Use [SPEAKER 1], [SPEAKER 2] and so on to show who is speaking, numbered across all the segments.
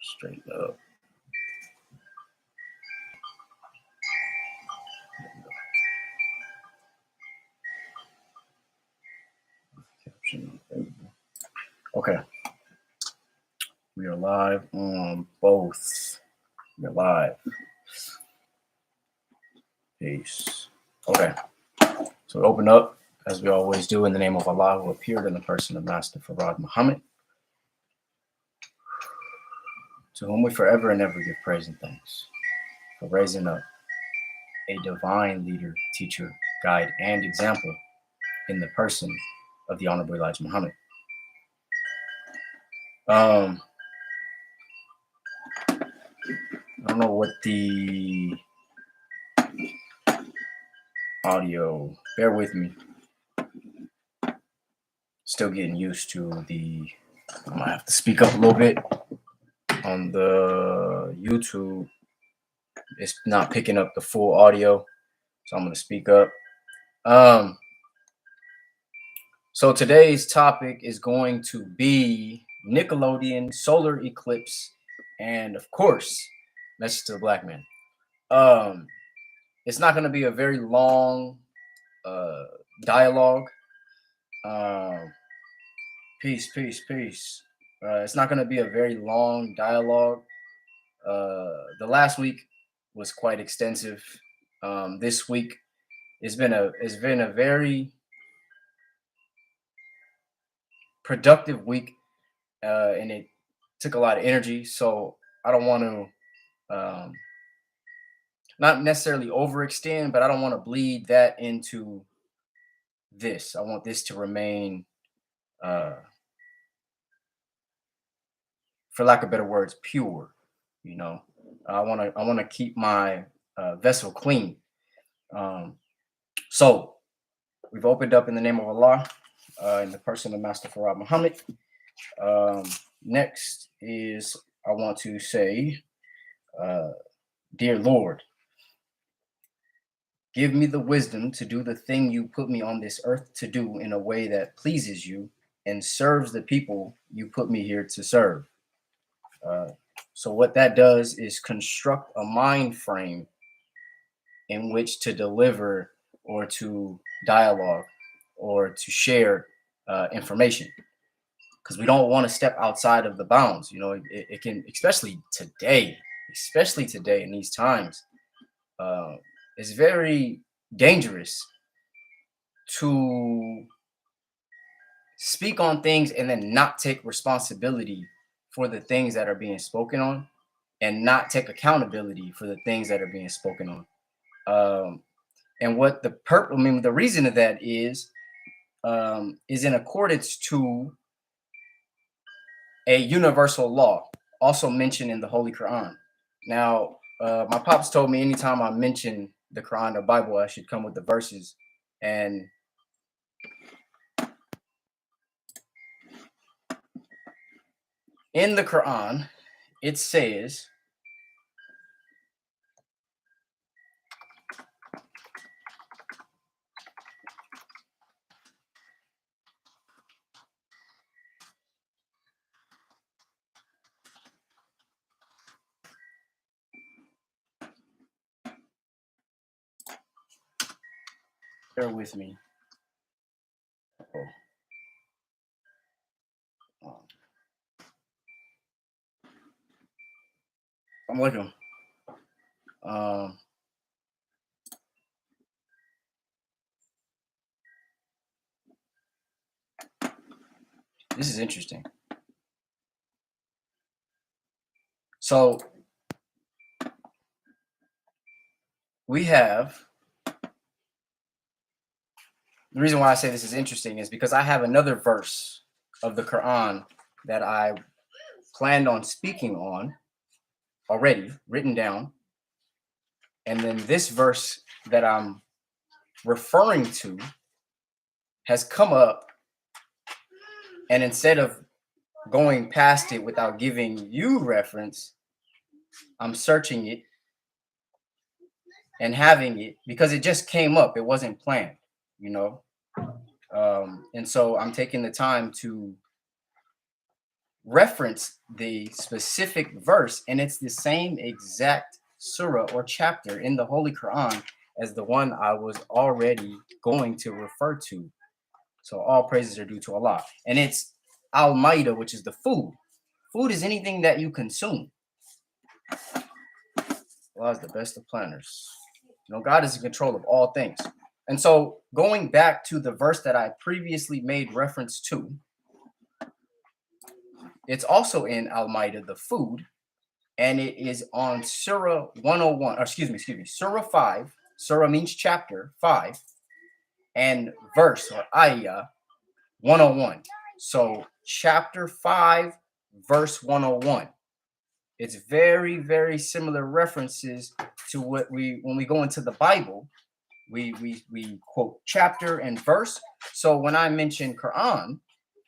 [SPEAKER 1] Straight up. Okay. We are live on both. We're live. Peace. Okay. So we open up, as we always do, in the name of Allah, who appeared in the person of Master Farad Muhammad, to whom we forever and ever give praise and thanks for raising up a divine leader, teacher, guide, and example in the person of the Honorable Elijah Muhammad. I don't know what the audio, bear with me. Still getting used to I might have to speak up a little bit on the YouTube. It's not picking up the full audio, so I'm going to speak up. So today's topic is going to be Nickelodeon, solar eclipse, and of course, message to the black man. It's not going to be a very long dialogue. Peace. It's not going to be a very long dialogue. The last week was quite extensive. This week it's been a very productive week, and it took a lot of energy. So I don't want to not necessarily overextend, but I don't want to bleed that into this. I want this to remain, for lack of better words, pure. You know, I want to keep my vessel clean. So we've opened up in the name of Allah, in the person of Master Farad Muhammad. Next is, I want to say, dear Lord, give me the wisdom to do the thing you put me on this earth to do in a way that pleases you and serves the people you put me here to serve. So what that does is construct a mind frame in which to deliver or to dialogue or to share information, because we don't want to step outside of the bounds. You know, it can, especially today in these times, it's very dangerous to speak on things and then not take responsibility for the things that are being spoken on, and not take accountability for the things that are being spoken on. And what the reason of that is in accordance to a universal law, also mentioned in the Holy Quran. Now, my pops told me anytime I mention the Quran or Bible, I should come with the verses. And in the Quran, it says, bear with me. I'm looking. This is interesting. So we have, the reason why I say this is interesting is because I have another verse of the Quran that I planned on speaking on already, written down. And then this verse that I'm referring to has come up, and instead of going past it without giving you reference, I'm searching it and having it because it just came up. It wasn't planned, you know. And so I'm taking the time to reference the specific verse, and it's the same exact surah or chapter in the Holy Quran as the one I was already going to refer to. So all praises are due to Allah. And it's Al-Ma'idah, which is the food. Food is anything that you consume. Allah is the best of planners. You know, God is in control of all things. And so going back to the verse that I previously made reference to, it's also in Al-Ma'idah, the food, and it is on Surah 101, or excuse me, Surah 5. Surah means chapter 5, and verse or ayah 101. So chapter 5, verse 101. It's very, very similar references to what when we go into the Bible, we quote chapter and verse. So when I mention Quran,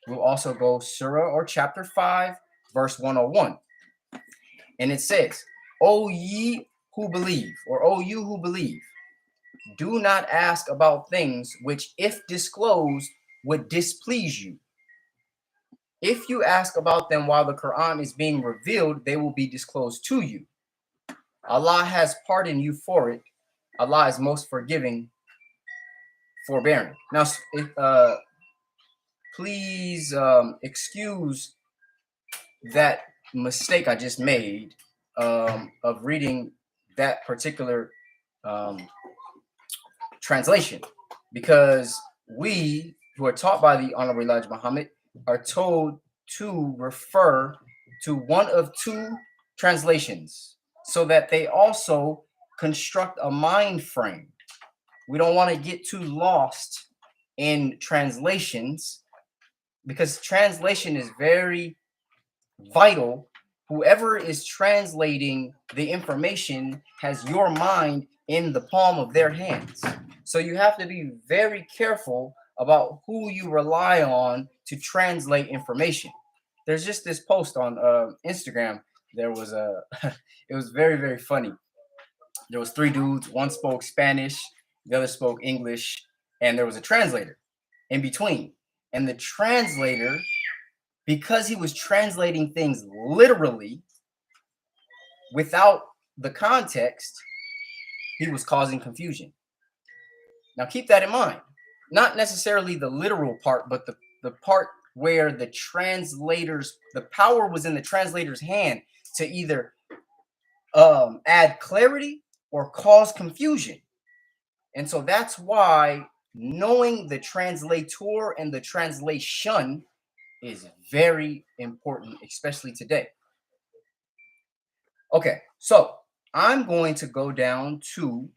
[SPEAKER 1] we'll also go Surah or chapter 5, verse 101. And it says, O ye who believe, or O you who believe, do not ask about things which, if disclosed, would displease you. If you ask about them while the Quran is being revealed, they will be disclosed to you. Allah has pardoned you for it. Allah is most forgiving, forbearing. Now, please excuse that mistake I just made of reading that particular translation, because we who are taught by the Honorable Elijah Muhammad are told to refer to one of two translations so that they also construct a mind frame. We don't want to get too lost in translations, because translation is very vital. Whoever is translating the information has your mind in the palm of their hands. So you have to be very careful about who you rely on to translate information. There's just this post on Instagram. There was it was very, very funny. There was three dudes. One spoke Spanish, the other spoke English, and there was a translator in between. And the translator, because he was translating things literally without the context, he was causing confusion. Now keep that in mind. Not necessarily the literal part, but the part where the power was in the translator's hand to either add clarity or cause confusion. And so that's why knowing the translator and the translation is very important, especially today. Okay, so I'm going to go down to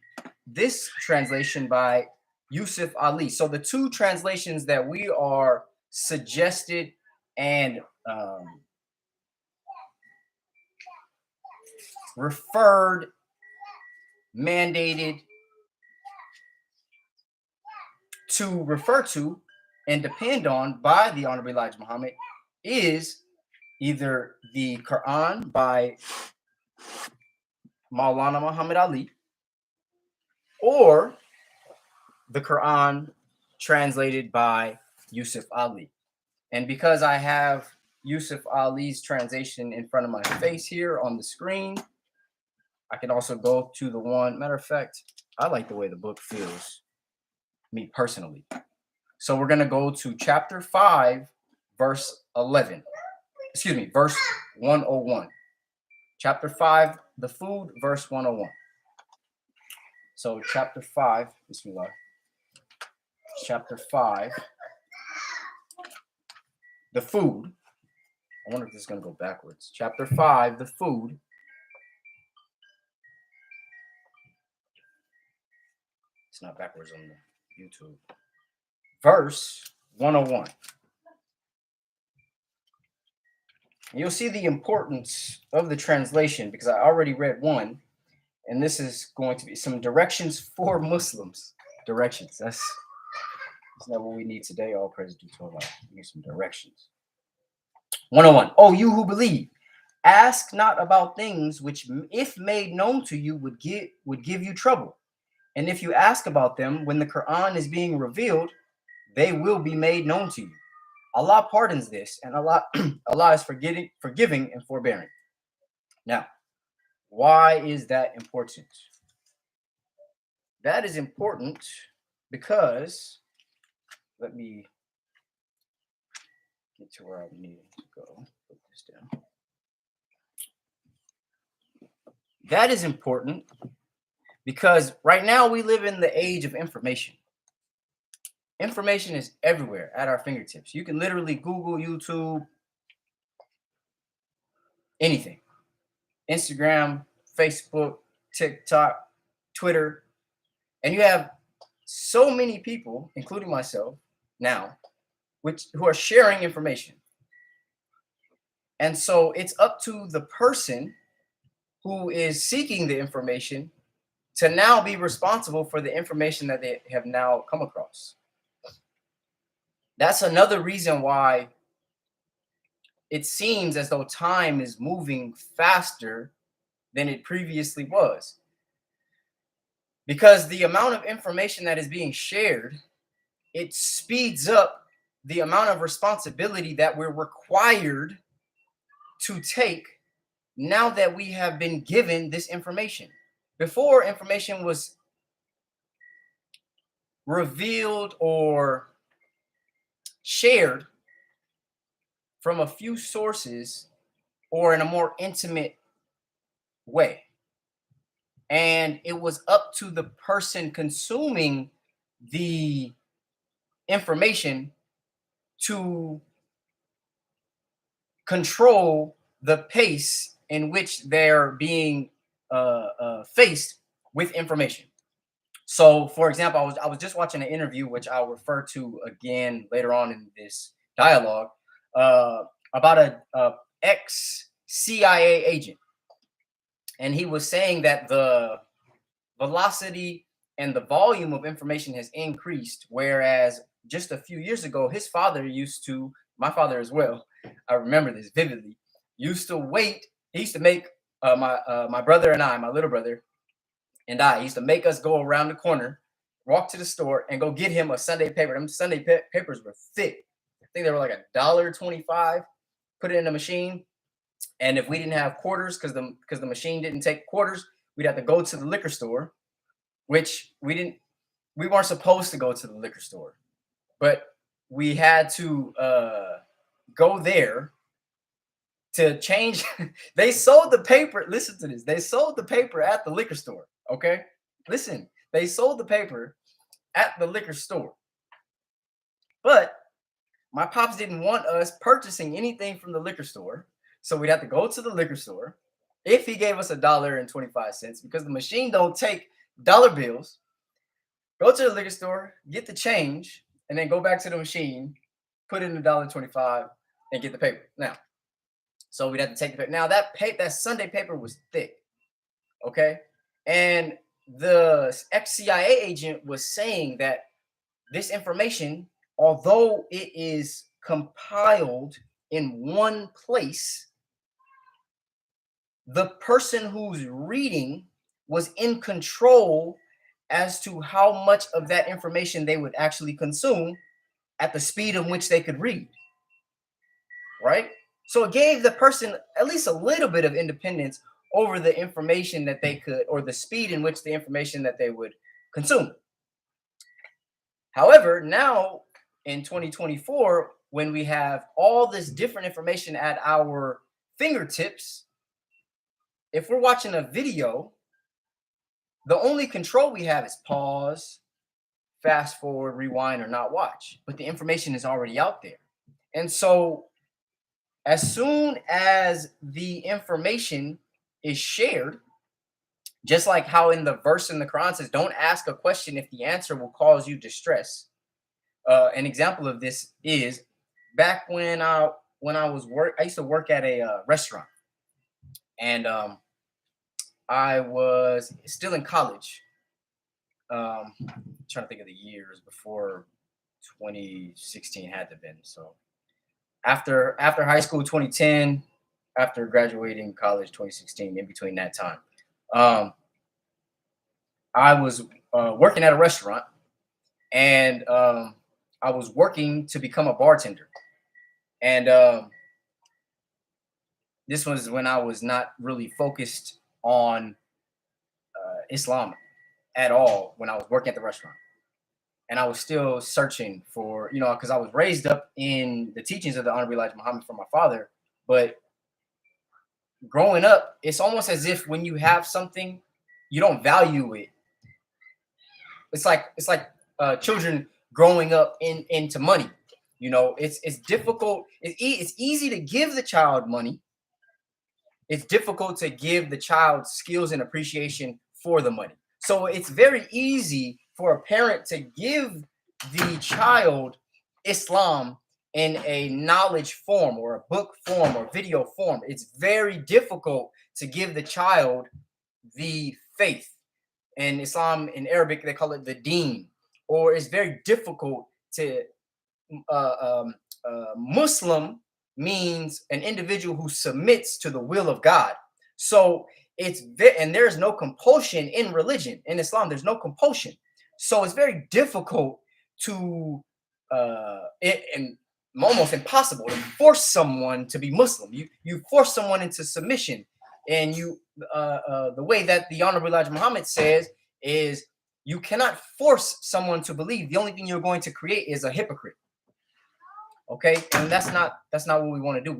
[SPEAKER 1] this translation by Yusuf Ali. So the two translations that we are suggested and referred, mandated to refer to and depend on by the Honorable Elijah Muhammad is either the Quran by Maulana Muhammad Ali or the Quran translated by Yusuf Ali. And because I have Yusuf Ali's translation in front of my face here on the screen, I can also go to the one. Matter of fact, I like the way the book feels, me personally. So we're going to go to chapter 5, verse 11. Excuse me, verse 101. Chapter 5, the food, verse 101. So chapter 5, Bismillah. Chapter 5, the food. I wonder if this is going to go backwards. Chapter 5, the food. It's not backwards on the YouTube. Verse 101. You'll see the importance of the translation because I already read one, and this is going to be some directions for Muslims. Directions. That's not what we need today. All praise due to Allah. We need some directions. 101. Oh, you who believe, ask not about things which, if made known to you, would give you trouble. And if you ask about them when the Quran is being revealed, they will be made known to you. Allah pardons this, and Allah Allah is forgiving and forbearing. Now, why is that important? That is important because, let me get to where I need to go. Put this down. That is important because right now we live in the age of information. Information is everywhere at our fingertips. You can literally Google, YouTube, anything. Instagram, Facebook, TikTok, Twitter, and you have so many people, including myself now, who are sharing information. And so it's up to the person who is seeking the information to now be responsible for the information that they have now come across. That's another reason why it seems as though time is moving faster than it previously was. Because the amount of information that is being shared, it speeds up the amount of responsibility that we're required to take now that we have been given this information. Before, information was revealed or shared from a few sources or in a more intimate way. And it was up to the person consuming the information to control the pace in which they're being faced with information. So, for example, I was just watching an interview, which I'll refer to again later on in this dialogue, about a ex CIA agent, and he was saying that the velocity and the volume of information has increased, whereas just a few years ago, his father used to, my father as well, I remember this vividly, used to wait. He used to make my brother and I, my little brother and I, he used to make us go around the corner, walk to the store, and go get him a Sunday paper. Them Sunday papers were thick. I think they were like $1.25. Put it in the machine, and if we didn't have quarters, because the machine didn't take quarters, we'd have to go to the liquor store, which we weren't supposed to go to the liquor store, but we had to go there to change. They sold the paper. Listen to this. They sold the paper at the liquor store. Okay. Listen, they sold the paper at the liquor store. But my pops didn't want us purchasing anything from the liquor store. So we'd have to go to the liquor store. If he gave us $1.25, because the machine don't take dollar bills, go to the liquor store, get the change, and then go back to the machine, put in $1.25, and get the paper. Now, so we'd have to take the paper. Now that Sunday paper was thick, okay? And the ex-CIA agent was saying that this information, although it is compiled in one place, the person who's reading was in control as to how much of that information they would actually consume at the speed in which they could read, right? So it gave the person at least a little bit of independence over the information that they could, or the speed in which the information that they would consume. However, now in 2024, when we have all this different information at our fingertips, if we're watching a video, the only control we have is pause, fast forward, rewind, or not watch. But the information is already out there. And so as soon as the information is shared, just like how in the verse in the Quran says, don't ask a question if the answer will cause you distress. An example of this is back when I used to work at a restaurant, and I was still in college. Trying to think of the years before 2016 had to have been. So after high school 2010, after graduating college 2016, in between that time, I was working at a restaurant, and I was working to become a bartender. And this was when I was not really focused on Islam at all when I was working at the restaurant. And I was still searching for, because I was raised up in the teachings of the Honorable Elijah Muhammad from my father. But growing up, it's almost as if when you have something, you don't value it. It's like children growing up into money. It's difficult. It's easy to give the child money. It's difficult to give the child skills and appreciation for the money. So it's very easy for a parent to give the child Islam in a knowledge form or a book form or video form. It's very difficult to give the child the faith. In Islam, in Arabic, they call it the deen. Or it's very difficult to Muslim means an individual who submits to the will of God. So and there's no compulsion in religion. In Islam, there's no compulsion. So it's very difficult to and almost impossible to force someone to be Muslim. You force someone into submission, and the way that the Honorable Elijah Muhammad says is you cannot force someone to believe. The only thing you're going to create is a hypocrite. Okay, and that's not what we want to do.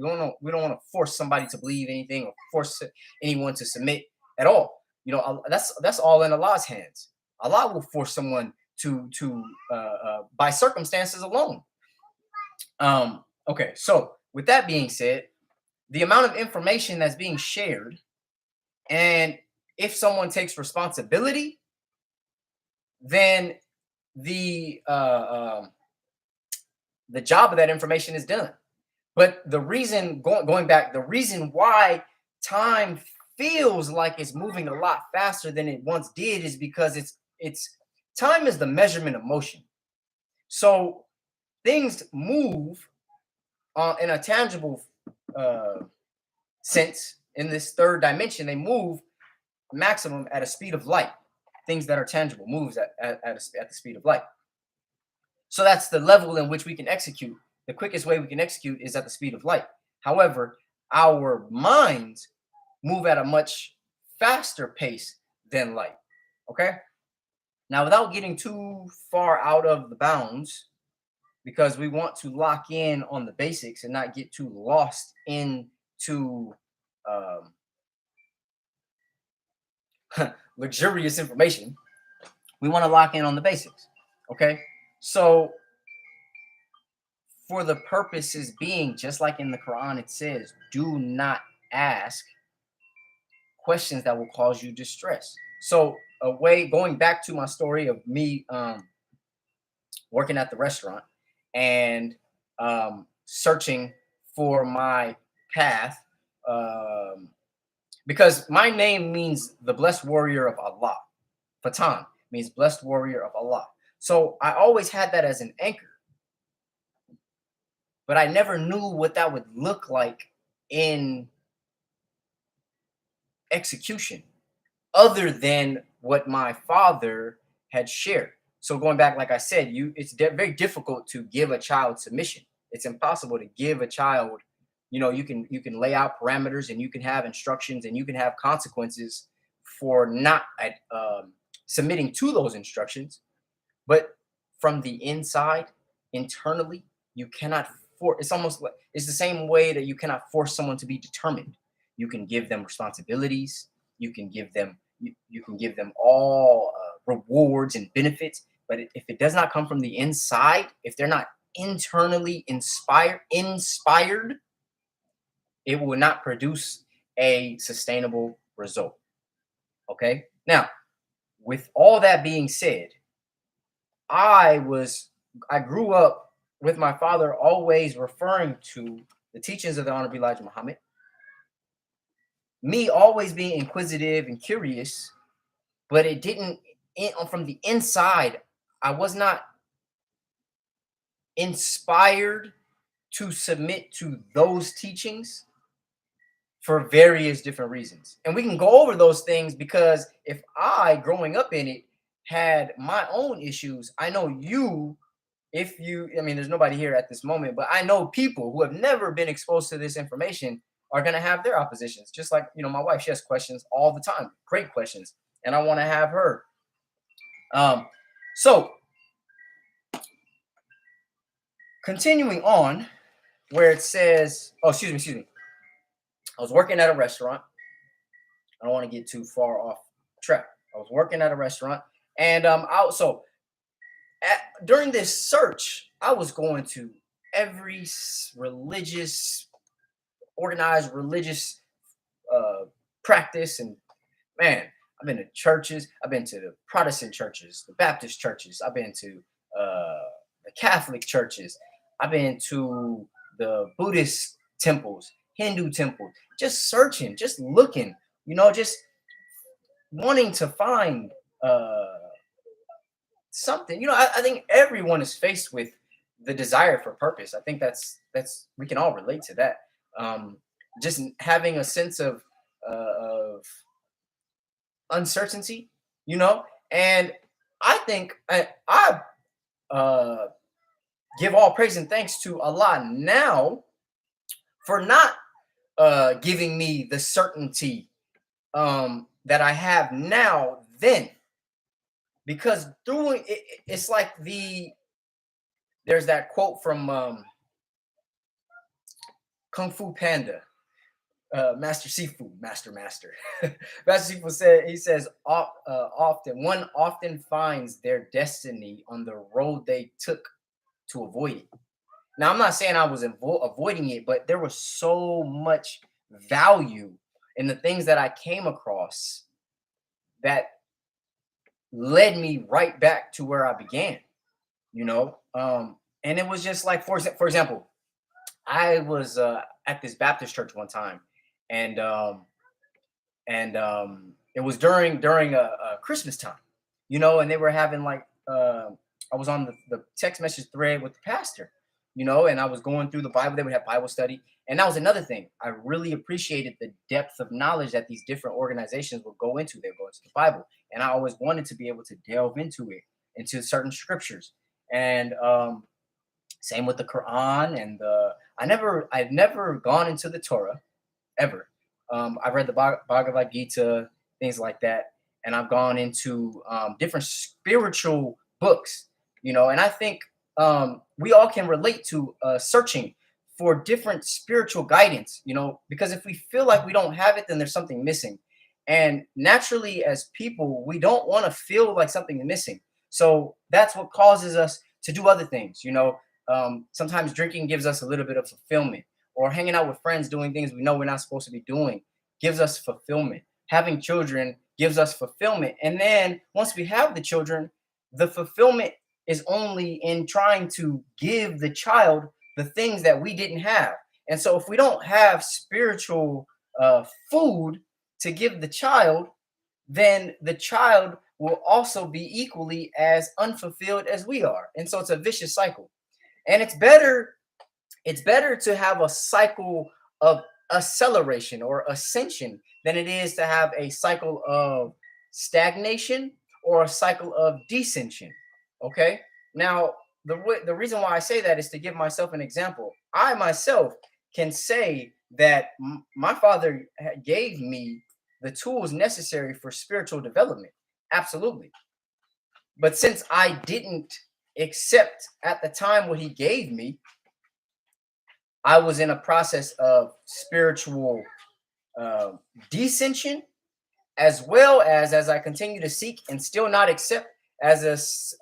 [SPEAKER 1] We don't want to force somebody to believe anything or force anyone to submit at all. That's all in Allah's hands. Allah will force someone to by circumstances alone. Okay, so with that being said, the amount of information that's being shared, and if someone takes responsibility, then the job of that information is done. But the reason, going back, the reason why time feels like it's moving a lot faster than it once did is because it's time is the measurement of motion. So things move in a tangible sense. In this third dimension, they move maximum at a speed of light. Things that are tangible moves at the speed of light. So that's the level in which we can execute. The quickest way we can execute is at the speed of light. However, our minds move at a much faster pace than light. Okay? Now, without getting too far out of the bounds, because we want to lock in on the basics and not get too lost into luxurious information, we want to lock in on the basics. Okay? So for the purposes being, just like in the Quran, it says, do not ask questions that will cause you distress. So going back to my story of me working at the restaurant and searching for my path, because my name means the blessed warrior of Allah. Fatan means blessed warrior of Allah. So I always had that as an anchor, but I never knew what that would look like in execution other than what my father had shared. So going back, like I said, it's very difficult to give a child submission. It's impossible to give a child, you can lay out parameters and you can have instructions and you can have consequences for not submitting to those instructions. But from the inside, internally, you cannot force. It's almost like it's the same way that you cannot force someone to be determined. You can give them responsibilities. You can give them all rewards and benefits. But if it does not come from the inside, if they're not internally inspired, it will not produce a sustainable result. Okay. Now, with all that being said, I grew up with my father always referring to the teachings of the Honorable Elijah Muhammad. Me always being inquisitive and curious, but it didn't, from the inside, I was not inspired to submit to those teachings for various different reasons. And we can go over those things because if I, growing up in it, had my own issues, I know you, if you, I mean, there's nobody here at this moment, but I know people who have never been exposed to this information are going to have their oppositions. Just like, my wife, she has questions all the time, great questions, and I want to have her. So continuing on, where it says, oh, excuse me. I was working at a restaurant. I don't want to get too far off track. I was working at a restaurant, and during this search, I was going to every organized religious practice, and man, I've been to churches. I've been to the Protestant churches, the Baptist churches. I've been to the Catholic churches. I've been to the Buddhist temples, Hindu temples. Just searching, just looking, just wanting to find something. I think everyone is faced with the desire for purpose. I think that's we can all relate to that. Just having a sense of uncertainty, and I think I give all praise and thanks to Allah now for not giving me the certainty that I have now then, because through it, it's like there's that quote from Kung Fu Panda, Master Sifu, Master. Master Sifu he says, one often finds their destiny on the road they took to avoid it. Now, I'm not saying I was avoiding it, but there was so much value in the things that I came across that led me right back to where I began, and it was just like, for example, I was at this Baptist church one time, and it was during a Christmas time, and they were having like I was on the text message thread with the pastor, and I was going through the Bible. They would have Bible study, and that was another thing. I really appreciated the depth of knowledge that these different organizations would go into. They would go into the Bible, and I always wanted to be able to delve into it, into certain scriptures, and same with the Quran. And I've never gone into the Torah ever. I've read the Bhagavad Gita, things like that, and I've gone into different spiritual books, and I think we all can relate to searching for different spiritual guidance, because if we feel like we don't have it, then there's something missing. And naturally, as people, we don't want to feel like something is missing. So that's what causes us to do other things. Sometimes drinking gives us a little bit of fulfillment, or hanging out with friends doing things we know we're not supposed to be doing gives us fulfillment. Having children gives us fulfillment. And then once we have the children, the fulfillment is only in trying to give the child the things that we didn't have. And so if we don't have spiritual food to give the child, then the child will also be equally as unfulfilled as we are. And so it's a vicious cycle. And it's better to have a cycle of acceleration or ascension than it is to have a cycle of stagnation or a cycle of descension. Okay. Now, the reason why I say that is to give myself an example. I myself can say that my father gave me the tools necessary for spiritual development. Absolutely. But since I didn't accept at the time what he gave me, I was in a process of spiritual descension, as well as I continue to seek and still not accept as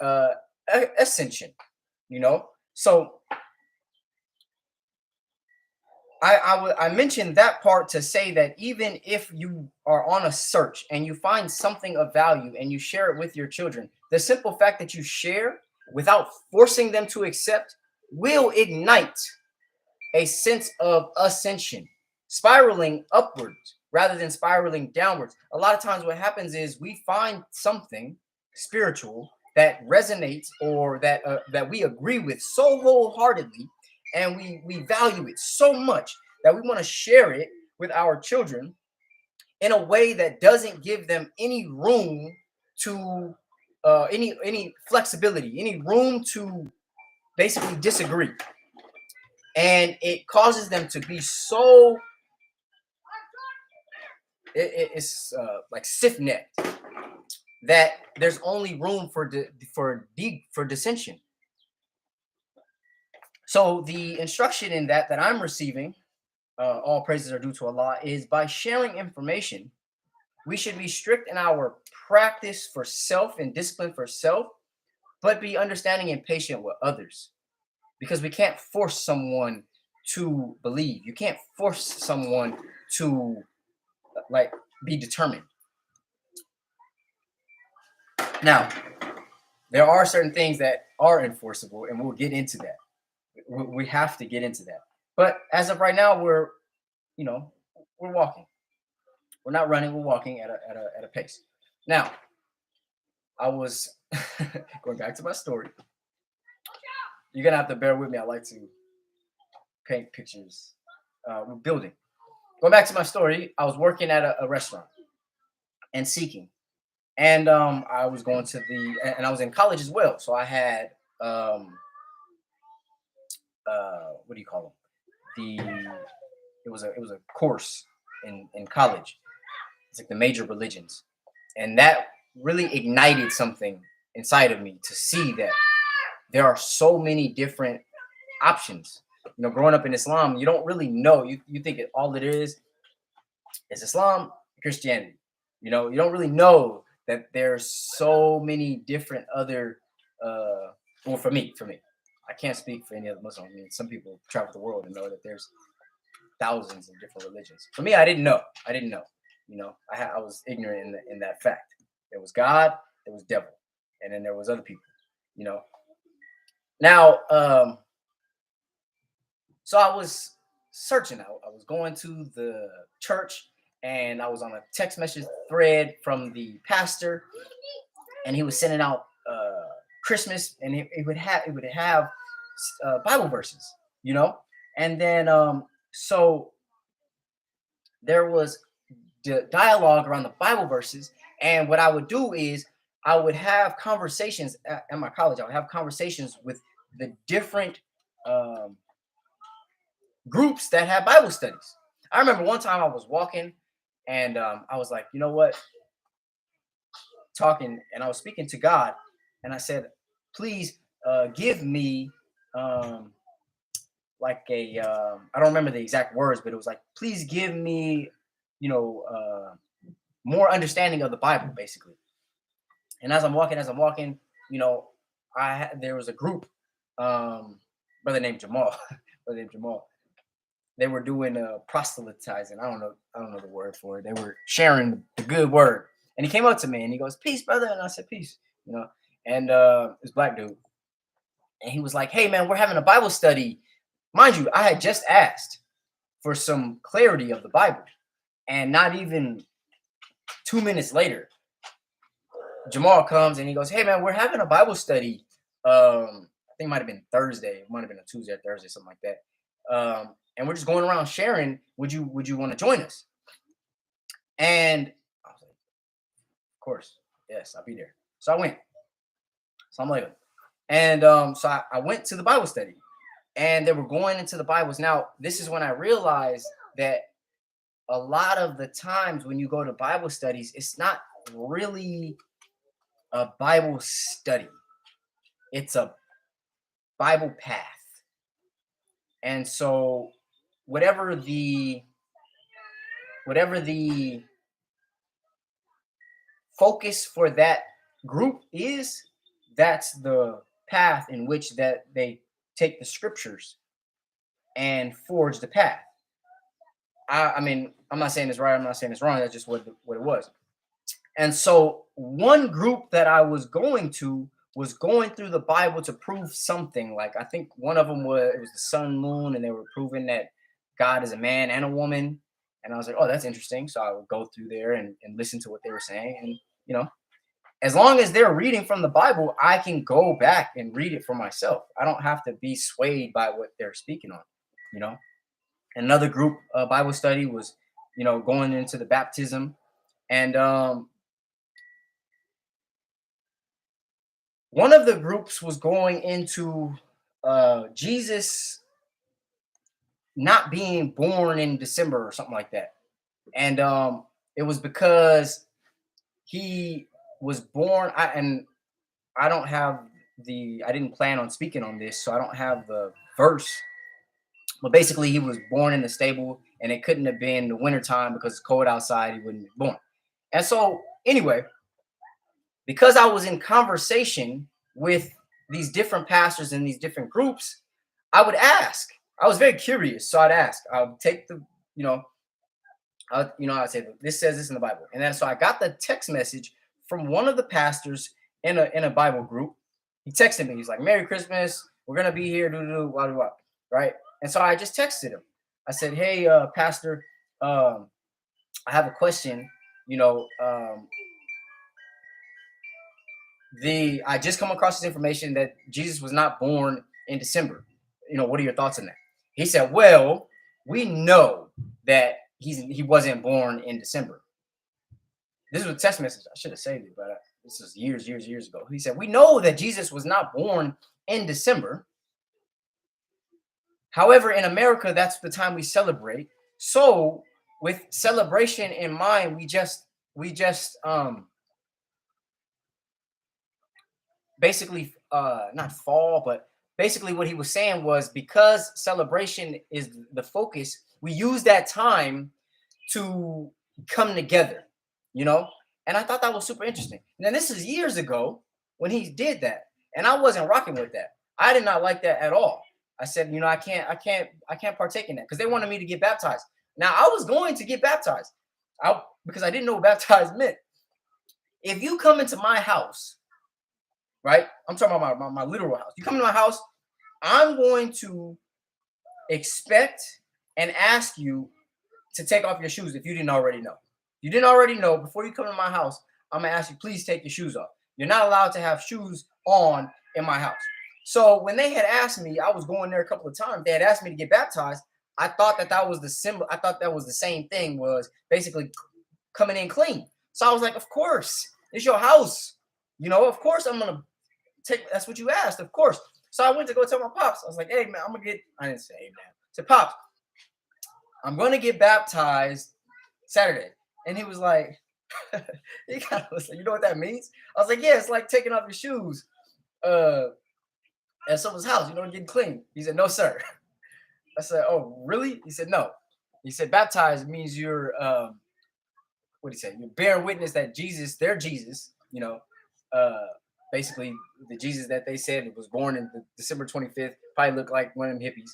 [SPEAKER 1] a ascension. So I mentioned that part to say that even if you are on a search and you find something of value and you share it with your children, the simple fact that you share without forcing them to accept will ignite a sense of ascension, spiraling upwards rather than spiraling downwards. A lot of times what happens is we find something spiritual that resonates, or that we agree with so wholeheartedly, and we value it so much that we want to share it with our children in a way that doesn't give them any room to any flexibility, any room to basically disagree, and it causes them to be so it's like stiff-necked that there's only room for dissension. So the instruction in that I'm receiving, all praises are due to Allah, is by sharing information, we should be strict in our practice for self and discipline for self, but be understanding and patient with others, because we can't force someone to believe. You can't force someone to like be determined. Now, there are certain things that are enforceable, and we'll get into that. We have to get into that. But as of right now, you know, we're walking. We're not running. We're walking at a pace. Now, I was going back to my story. You're gonna have to bear with me. I like to paint pictures. We're building. Going back to my story, I was working at a restaurant and seeking, and I was going to and I was in college as well. So I had what do you call them? It was a course in college. It's like the major religions, and that really ignited something inside of me to see that there are so many different options. Growing up in Islam, you don't really know. You think all it is Islam, Christianity. You don't really know that there's so many different other. Well, for me, I can't speak for any other Muslim. I mean, some people travel the world and know that there's thousands of different religions. For me, I didn't know. I was ignorant in that fact. There was God, there was devil, and then there was other people. Now, so I was searching out. I was going to the church, and I was on a text message thread from the pastor, and he was sending out Christmas, and it would have Bible verses, and then so there was the dialogue around the Bible verses, and what I would do is I would have conversations at my college. I would have conversations with the different groups that had Bible studies. I remember one time I was walking, and I was like, you know what? Talking, and I was speaking to God, and I said, please give me like I don't remember the exact words, but it was like, please give me, more understanding of the Bible, basically. And as I'm walking, there was a group, brother named Jamal, brother named Jamal. They were doing proselytizing. I don't know the word for it. They were sharing the good word. And he came up to me and he goes, "Peace, brother." And I said, "Peace." And this black dude, and he was like, "Hey, man, we're having a Bible study." Mind you, I had just asked for some clarity of the Bible, and not even 2 minutes later, Jamal comes and he goes, "Hey, man, we're having a Bible study. I think it might have been Thursday. It might have been a Tuesday or Thursday, something like that. And we're just going around sharing. Would you want to join us?" And I was like, "Of course, yes, I'll be there." So I went. So I'm like, and so I went to the Bible study, and they were going into the Bibles. Now, this is when I realized that a lot of the times when you go to Bible studies, it's not really a Bible study. It's a Bible path. And so whatever the focus for that group is, that's the path in which that they take the scriptures and forge the path. I mean, I'm not saying it's right, I'm not saying it's wrong, that's just what it was. And so one group that I was going to was going through the Bible to prove something. Like, I think one of them was the sun, moon, and they were proving that God is a man and a woman. And I was like, oh, that's interesting. So I would go through there and listen to what they were saying. And, as long as they're reading from the Bible, I can go back and read it for myself. I don't have to be swayed by what they're speaking on. Another group Bible study was, going into the baptism. And one of the groups was going into Jesus not being born in December or something like that. And it was because he was born. I don't have I didn't plan on speaking on this, so I don't have the verse. But basically, he was born in the stable, and it couldn't have been the wintertime because it's cold outside. He wouldn't be born. And so, anyway, because I was in conversation with these different pastors in these different groups, I would ask. I was very curious, so I'd ask. I'll take the, you know, I'd say this says this in the Bible, and then so I got the text message from one of the pastors in a Bible group. He texted me. He's like, "Merry Christmas. We're gonna be here. Blah, blah, blah." Right? And so I just texted him. I said, "Hey, Pastor, I have a question. You know, I just come across this information that Jesus was not born in December. You know, what are your thoughts on that?" He said, "Well, we know that he wasn't born in December." This was a text message. I should have saved it, but this is years ago. He said, "We know that Jesus was not born in December. However, in America, that's the time we celebrate. So, with celebration in mind, we just basically not fall, but basically what he was saying was because celebration is the focus, we use that time to come together, you know." And I thought that was super interesting. Now this is years ago when he did that, and I wasn't rocking with that. I did not like that at all. I said, you know, I can't partake in that because they wanted me to get baptized. Now I was going to get baptized, because I didn't know what baptized meant. If you come into my house, right? I'm talking about my literal house. You come to my house, I'm going to expect and ask you to take off your shoes if you didn't already know. You didn't already know before you come to my house. I'm gonna ask you, please take your shoes off. You're not allowed to have shoes on in my house. So when they had asked me, I was going there a couple of times. They had asked me to get baptized. I thought that was the symbol. I thought that was the same thing. Was basically coming in clean. So I was like, of course, it's your house. You know, of course I'm gonna take. That's what you asked, of course. So I went to go tell my pops. I was like, hey man, I'm gonna get. I didn't say hey man. I said, pops, I'm gonna get baptized Saturday. And he was like, he kind of was like, you know what that means? I was like, yeah, it's like taking off your shoes at someone's house, you know, getting clean. He said, no, sir. I said, oh, really? He said, no. He said, baptized means you're, what do you say? You bear witness that Jesus, their Jesus, you know, uh, basically the Jesus that they said was born in December 25th, probably looked like one of them hippies,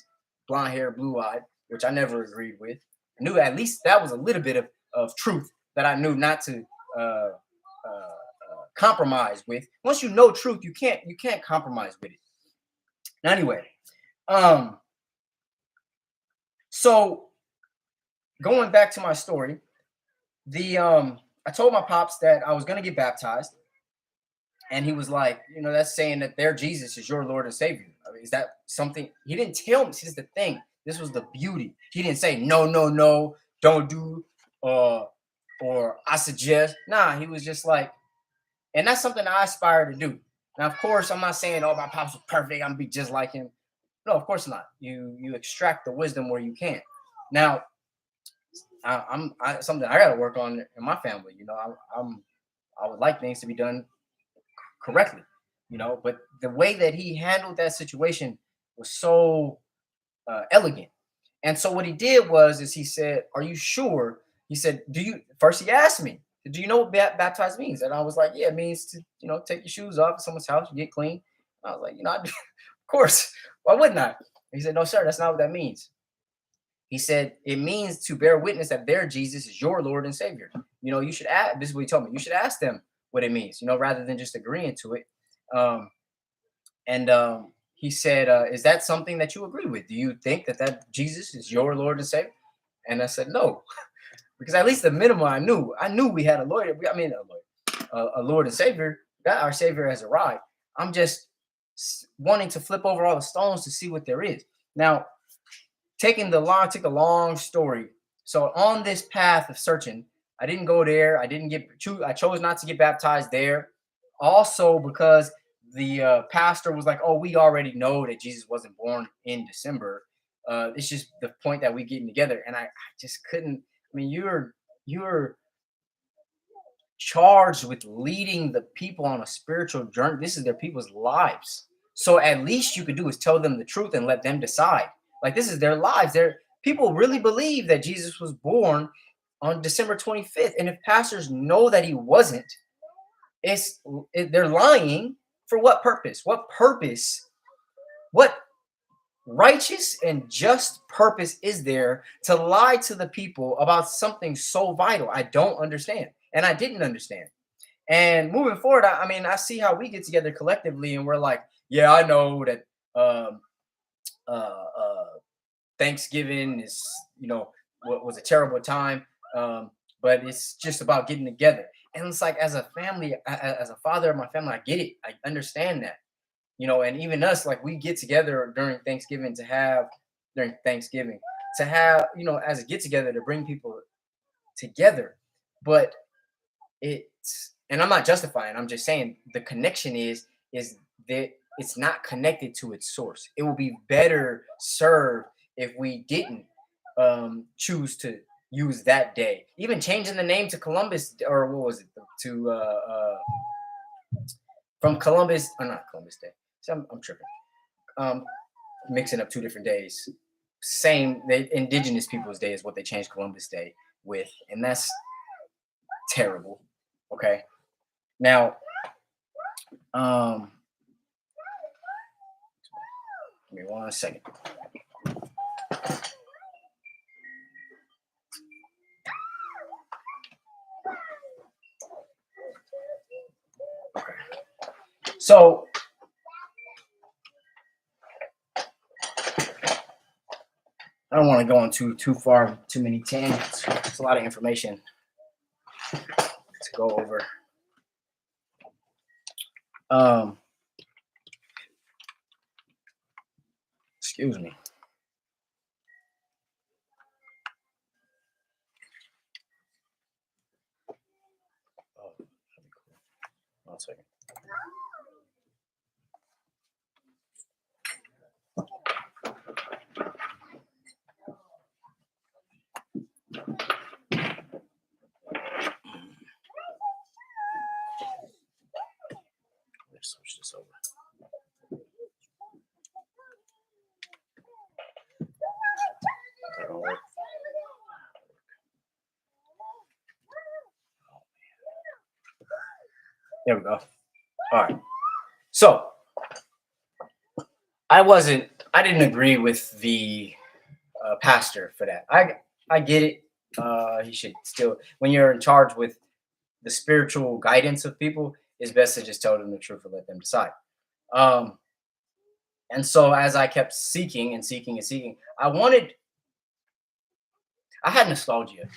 [SPEAKER 1] blonde hair, blue eyed, which I never agreed with. I knew at least that was a little bit of truth that I knew not to compromise with. Once you know truth, you can't compromise with it. Now, anyway, so going back to my story, I told my pops that I was gonna get baptized, and he was like, you know, that's saying that their Jesus is your Lord and Savior. I mean, is that something? He didn't tell me. See, this is the thing. This was the beauty. He didn't say no, no, no, don't do, or I suggest. Nah, he was just like, and that's something I aspire to do. Now, of course, I'm not saying, oh, my pops was perfect. I'm gonna be just like him. No, of course not. You extract the wisdom where you can. Now, something I got to work on in my family. You know, I would like things to be done correctly. You know, but the way that he handled that situation was so elegant. And so what he did is he said, "Are you sure?" He said, "Do you?" First, he asked me, "Do you know what baptized means?" And I was like, "Yeah, it means to, you know, take your shoes off at someone's house, you get clean." I was like, "You know, of course, why wouldn't I?" He said, "No, sir, that's not what that means." He said, "It means to bear witness that their Jesus is your Lord and Savior. You know, you should ask." This is what he told me. You should ask them what it means. You know, rather than just agreeing to it. And he said, "Is that something that you agree with? Do you think that Jesus is your Lord and Savior?" And I said, "No," because at least the minimum I knew we had a lawyer. I mean, a Lord and Savior. That our Savior has arrived. I'm just wanting to flip over all the stones to see what there is. Now, take a long story. So on this path of searching, I didn't go there. I chose not to get baptized there. Also because the pastor was like, "Oh, we already know that Jesus wasn't born in December. It's just the point that we getting together." And I just couldn't. I mean, you're charged with leading the people on a spiritual journey. This is their people's lives. So at least you could do is tell them the truth and let them decide. Like this is their lives. Their people really believe that Jesus was born on December 25th. And if pastors know that he wasn't, they're lying for what purpose? What purpose? What righteous and just purpose is there to lie to the people about something so vital? I don't understand, and I didn't understand. And moving forward, I mean, I see how we get together collectively, and we're like, yeah, I know that um, uh, Thanksgiving is, what was a terrible time, but it's just about getting together. And it's like, as a family, as a father of my family, I get it. I understand that, and even us, like we get together during Thanksgiving to have, as a get together to bring people together. But and I'm not justifying, I'm just saying the connection is that it's not connected to its source. It will be better served if we didn't choose to use that day. Even changing the name to Columbus, or what was it, to from Columbus, or not Columbus Day. So I'm tripping. Um, Mixing up two different days. Same, the Indigenous Peoples Day is what they changed Columbus Day with, and that's terrible. Okay, now, give me 1 second. Okay, so I don't want to go on too far, too many tangents. It's a lot of information to go over. Excuse me. Oh, that'd be cool. 1 second. Let's switch this over. That'll work. There we go. All right. So I didn't agree with the pastor for that. I get it. He should still, when you're in charge with the spiritual guidance of people, it's best to just tell them the truth and let them decide. Um, and so as I kept seeking and seeking and seeking, I had nostalgia,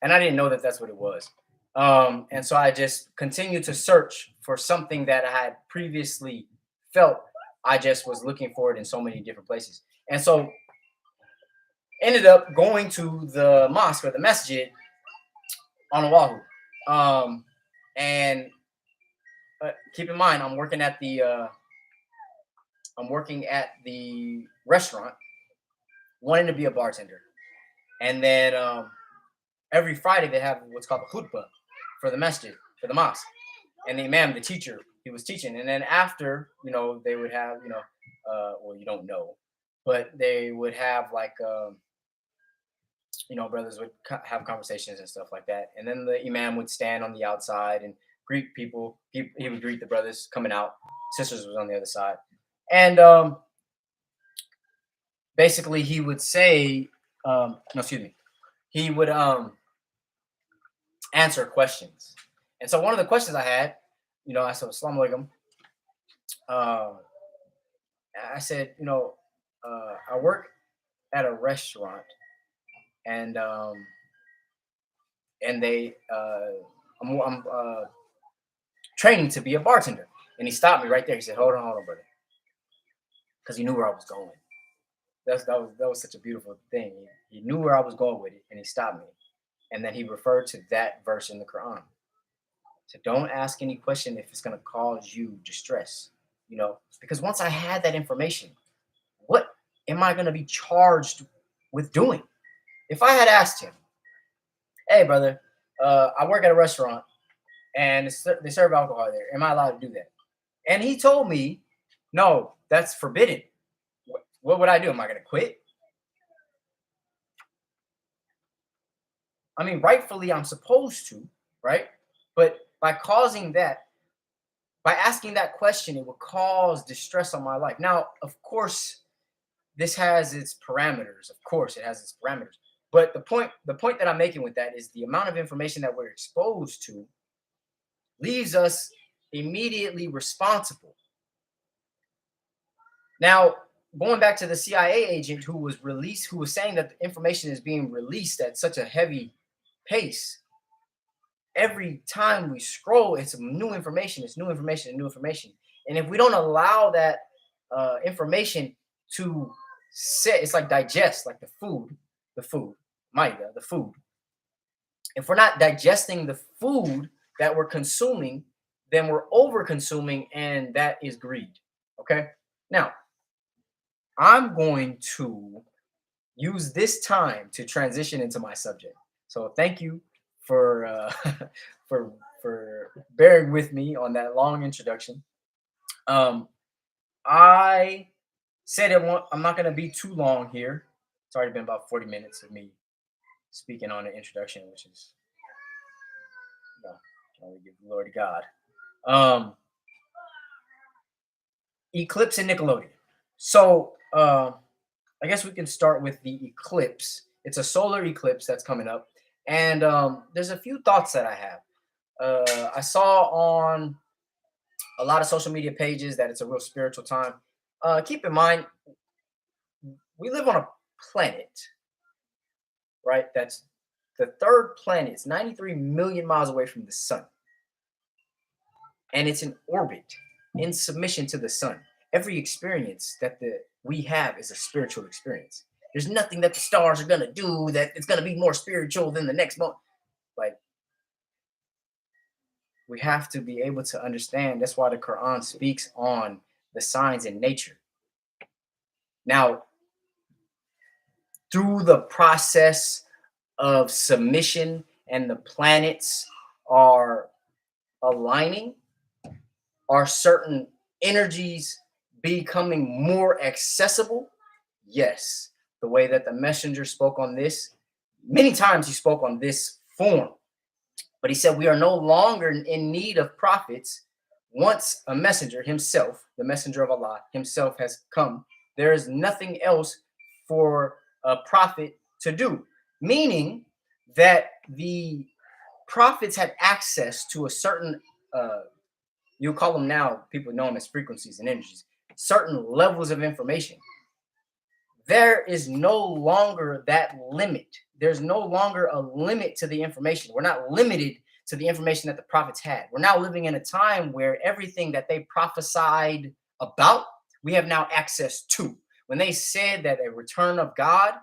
[SPEAKER 1] and I didn't know that that's what it was. And so I just continued to search for something that I had previously felt. I just was looking for it in so many different places. And so ended up going to the mosque or the masjid on Oahu. And keep in mind, I'm working at the restaurant, wanting to be a bartender. And then every Friday they have what's called a khutbah for the masjid, for the mosque. And the imam, the teacher, he was teaching. And then after, they would have, well, you don't know, but they would have like, brothers would have conversations and stuff like that. And then the imam would stand on the outside and greet people. He would greet the brothers coming out. Sisters was on the other side. And basically he would say, no, excuse me, he would answer questions. And so one of the questions I had, I said, Assalamu alaikum. I said, I work at a restaurant, and I'm training to be a bartender. And he stopped me right there. He said, hold on, brother. Because he knew where I was going. That was such a beautiful thing. He knew where I was going with it, and he stopped me. And then he referred to that verse in the Quran. So don't ask any question if it's going to cause you distress. because once I had that information, what am I going to be charged with doing? If I had asked him, hey, brother, I work at a restaurant and they serve alcohol there. Am I allowed to do that? And he told me, no, that's forbidden. What would I do? Am I going to quit? I mean, rightfully, I'm supposed to, right? But by asking that question, it would cause distress on my life. Now, of course, this has its parameters. Of course, it has its parameters. But the point that I'm making with that is the amount of information that we're exposed to leaves us immediately responsible. Now, going back to the CIA agent who was saying that the information is being released at such a heavy pace. Every time we scroll, it's new information, it's new information, and new information. And if we don't allow that information to sit, it's like digest, like the food, Maida, the food. If we're not digesting the food that we're consuming, then we're over consuming, and that is greed. Okay. Now, I'm going to use this time to transition into my subject. So thank you for for for bearing with me on that long introduction. Um, I said I'm not going to be too long here. It's already been about 40 minutes of me speaking on the introduction, which is can only give glory to God. Um, Eclipse and Nickelodeon. So I guess we can start with the eclipse. It's a solar eclipse that's coming up, and there's a few thoughts that I have. I saw on a lot of social media pages that it's a real spiritual time. Keep in mind, we live on a planet, right? That's the third planet. It's 93 million miles away from the sun, and it's in orbit, in submission to the sun. Every experience that we have is a spiritual experience. There's nothing that the stars are gonna do that it's gonna be more spiritual than the next month. Like, we have to be able to understand. That's why the Quran speaks on the signs in nature. Now, through the process of submission and the planets are aligning, are certain energies becoming more accessible? Yes. The way that the messenger spoke on this, many times he spoke on this form, but he said we are no longer in need of prophets. Once a messenger himself, the messenger of Allah himself, has come, there is nothing else for a prophet to do. Meaning that the prophets had access to a certain, you call them now, people know them as frequencies and energies, certain levels of information. There is no longer that limit. There's no longer a limit to the information. We're not limited to the information that the prophets had. We're now living in a time where everything that they prophesied about, we have now access to. When they said that a return of God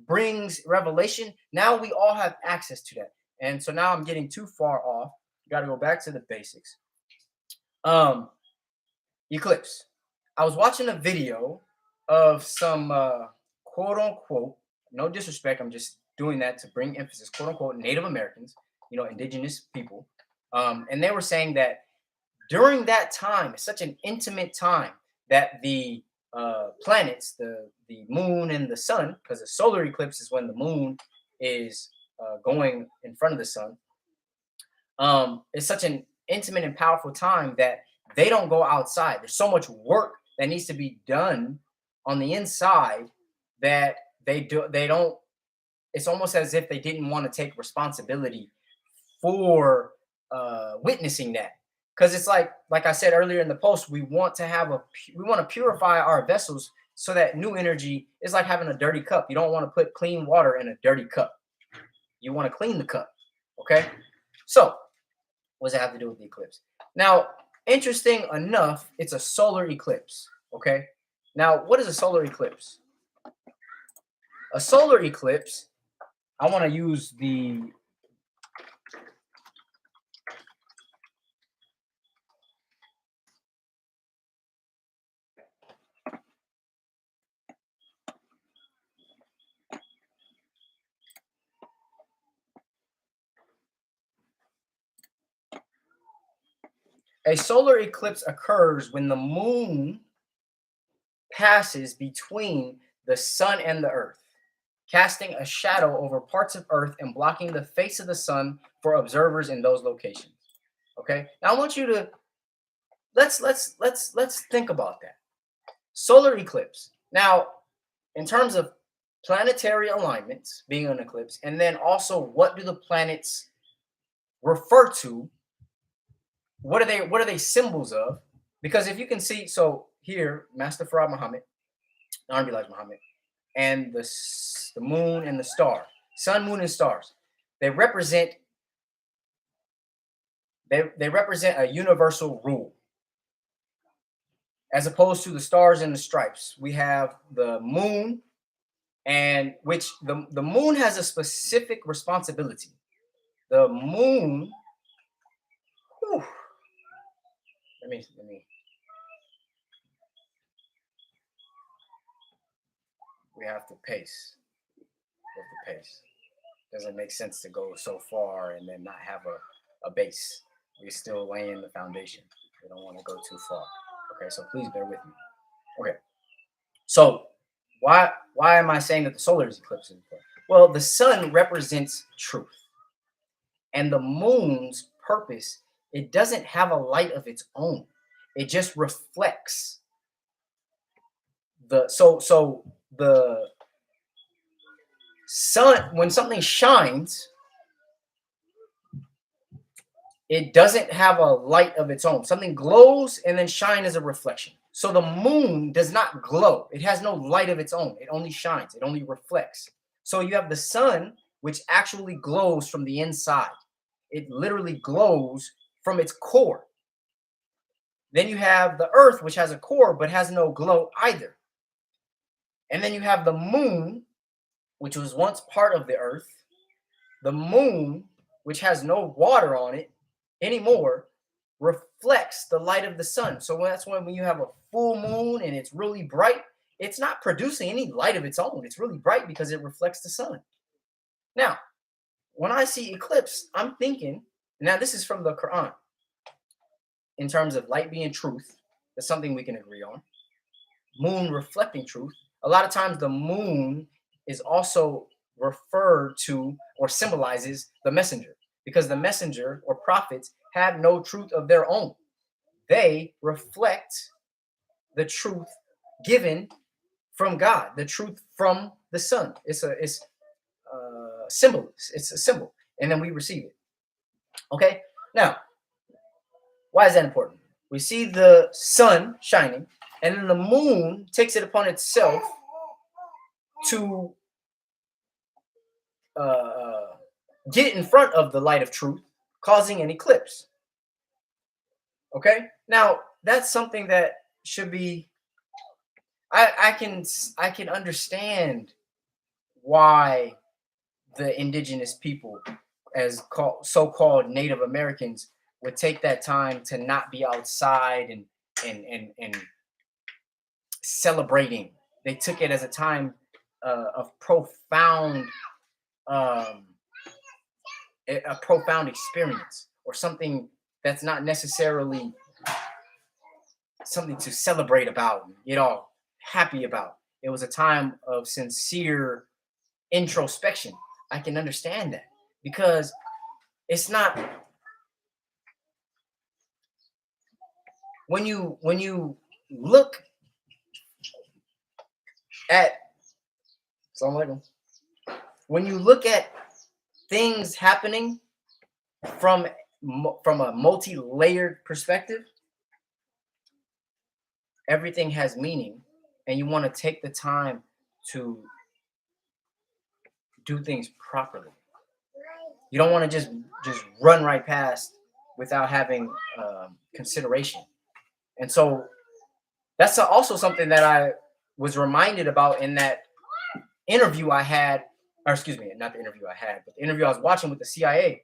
[SPEAKER 1] brings revelation, now we all have access to that. And so now I'm getting too far off. Got to go back to the basics. Eclipse. I was watching a video of some quote unquote, no disrespect, I'm just doing that to bring emphasis, quote unquote, Native Americans, indigenous people. And they were saying that during that time, it's such an intimate time that the planets, the moon and the sun, because a solar eclipse is when the moon is going in front of the sun. It's such an intimate and powerful time that they don't go outside. There's so much work that needs to be done on the inside that they don't. It's almost as if they didn't want to take responsibility for witnessing that, because it's like I said earlier in the post, we want to purify our vessels so that new energy is like having a dirty cup. You don't want to put clean water in a dirty cup. You want to clean the cup. Okay, so what does it have to do with the eclipse? Now, interesting enough, it's a solar eclipse. Okay, now what is a solar eclipse? A solar eclipse, I want to use the A solar eclipse occurs when the moon passes between the sun and the earth, casting a shadow over parts of earth and blocking the face of the sun for observers in those locations. Okay? Now I want you to let's think about that. Solar eclipse. Now, in terms of planetary alignments being an eclipse, and then also what do the planets refer to? What are they symbols of? Because if you can see, so here, Master Farad Muhammad, Nabi Muhammad, and the moon and the star, sun, moon, and stars, they represent they represent a universal rule. As opposed to the stars and the stripes, we have the moon, and which the moon has a specific responsibility. The moon, whew, let me we have to pace. We have to pace. Doesn't make sense to go so far and then not have a base. We're still laying the foundation. We don't want to go too far. Okay, so please bear with me. Okay, so why am I saying that the solar eclipse is important? Well, the sun represents truth, and the moon's purpose, it doesn't have a light of its own. It just reflects the the sun. When something shines, it doesn't have a light of its own. Something glows and then shine as a reflection. So the moon does not glow. It has no light of its own. It only shines. It only reflects. So you have the sun, which actually glows from the inside. It literally glows from its core. Then you have the earth, which has a core but has no glow either. And then you have the moon, which was once part of the earth. The moon, which has no water on it anymore, reflects the light of the sun. So that's when you have a full moon and it's really bright, it's not producing any light of its own. It's really bright because it reflects the sun. Now, when I see eclipse, I'm thinking, now this is from the Quran, in terms of light being truth. That's something we can agree on. Moon reflecting truth. A lot of times the moon is also referred to or symbolizes the messenger, because the messenger or prophets have no truth of their own. They reflect the truth given from God, the truth from the sun. It's a symbol. It's a symbol, and then we receive it. Okay. Now, why is that important? We see the sun shining, and then the moon takes it upon itself to get in front of the light of truth, causing an eclipse. Okay, now that's something that should be. I can understand why the indigenous people, as so-called Native Americans, would take that time to not be outside and celebrating. They took it as a time of profound a profound experience, or something that's not necessarily something to celebrate about and get all happy about. It was a time of sincere introspection. I can understand that, because it's not, when you look at, when you look at things happening from a multi-layered perspective, everything has meaning, and you want to take the time to do things properly. You don't want to just run right past without having consideration. And so that's also something that I was reminded about in that interview I had, or excuse me, not the interview I had, but the interview I was watching with the CIA.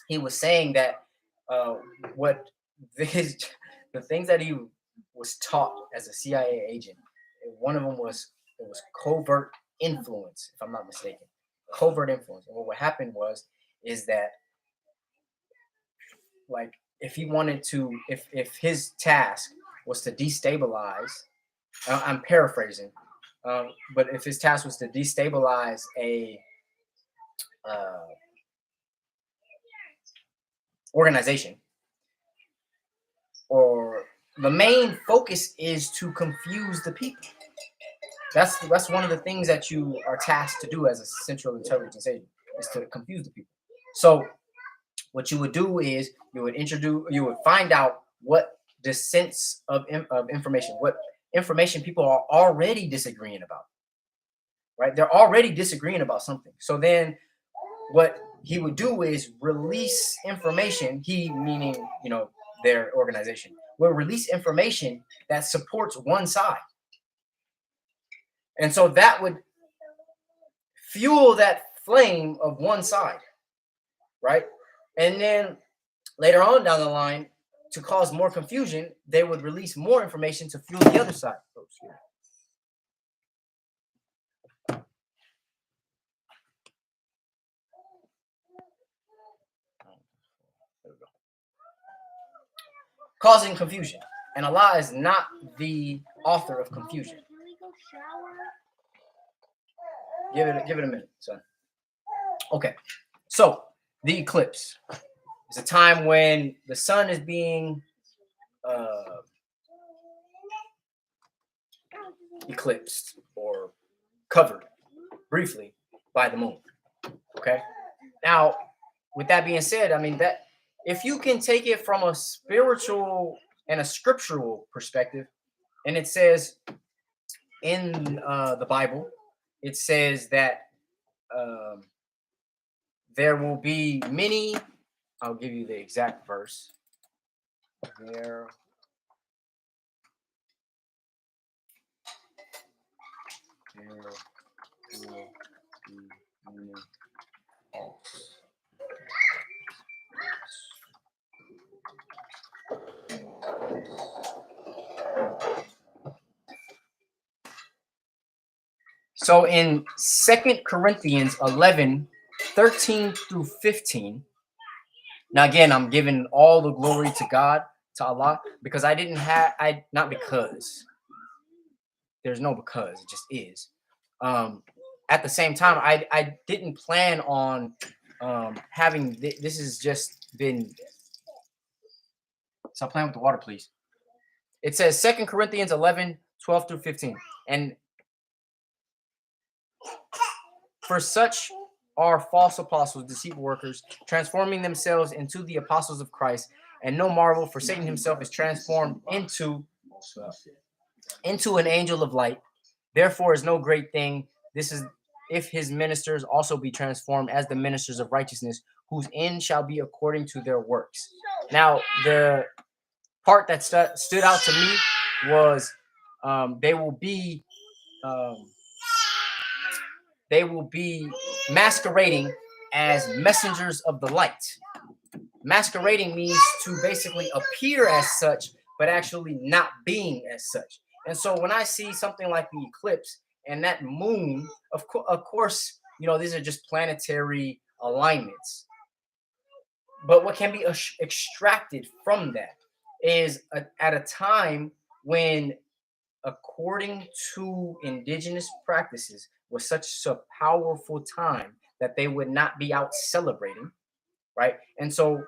[SPEAKER 1] He was saying that what the things that he was taught as a CIA agent, one of them was, it was covert influence, if I'm not mistaken. Covert influence. And what happened is that, like, if he wanted to, if his task was to destabilize, I'm paraphrasing, but if his task was to destabilize a organization, or the main focus is to confuse the people. That's one of the things that you are tasked to do as a central intelligence agent, is to confuse the people. So what you would do is you would find out what dissents of information, what information people are already disagreeing about, right? They're already disagreeing about something. So then what he would do is release information, he meaning, their organization, will release information that supports one side. And so that would fuel that flame of one side, right? And then later on down the line, to cause more confusion, they would release more information to fuel the other side. Oh, excuse me. There we go. Causing confusion. And Allah is not the author of confusion.
[SPEAKER 2] Can we go shower?
[SPEAKER 1] Give it a minute, son. Okay. So the eclipse is a time when the sun is being eclipsed or covered briefly by the moon. Okay. Now, with that being said, I mean that if you can take it from a spiritual and a scriptural perspective, and it says in the Bible, it says that there will be many. I'll give you the exact verse. There will be many false. So in 2 Corinthians 11, 13 through 15, now again, I'm giving all the glory to God, to Allah, because not because. There's no because, it just is. At the same time, I didn't plan on having, this has just been, stop playing with the water, please. It says 2 Corinthians 11, 12 through 15. And for such are false apostles, deceitful workers, transforming themselves into the apostles of Christ. And no marvel, for Satan himself is transformed into an angel of light. Therefore is no great thing. This is if his ministers also be transformed as the ministers of righteousness, whose end shall be according to their works. Now, the part that stood out to me was they will be masquerading as messengers of the light. Masquerading means to basically appear as such, but actually not being as such. And so when I see something like the eclipse and that moon, of course, these are just planetary alignments. But what can be extracted from that is at a time when, according to indigenous practices, was such a powerful time that they would not be out celebrating, right? And so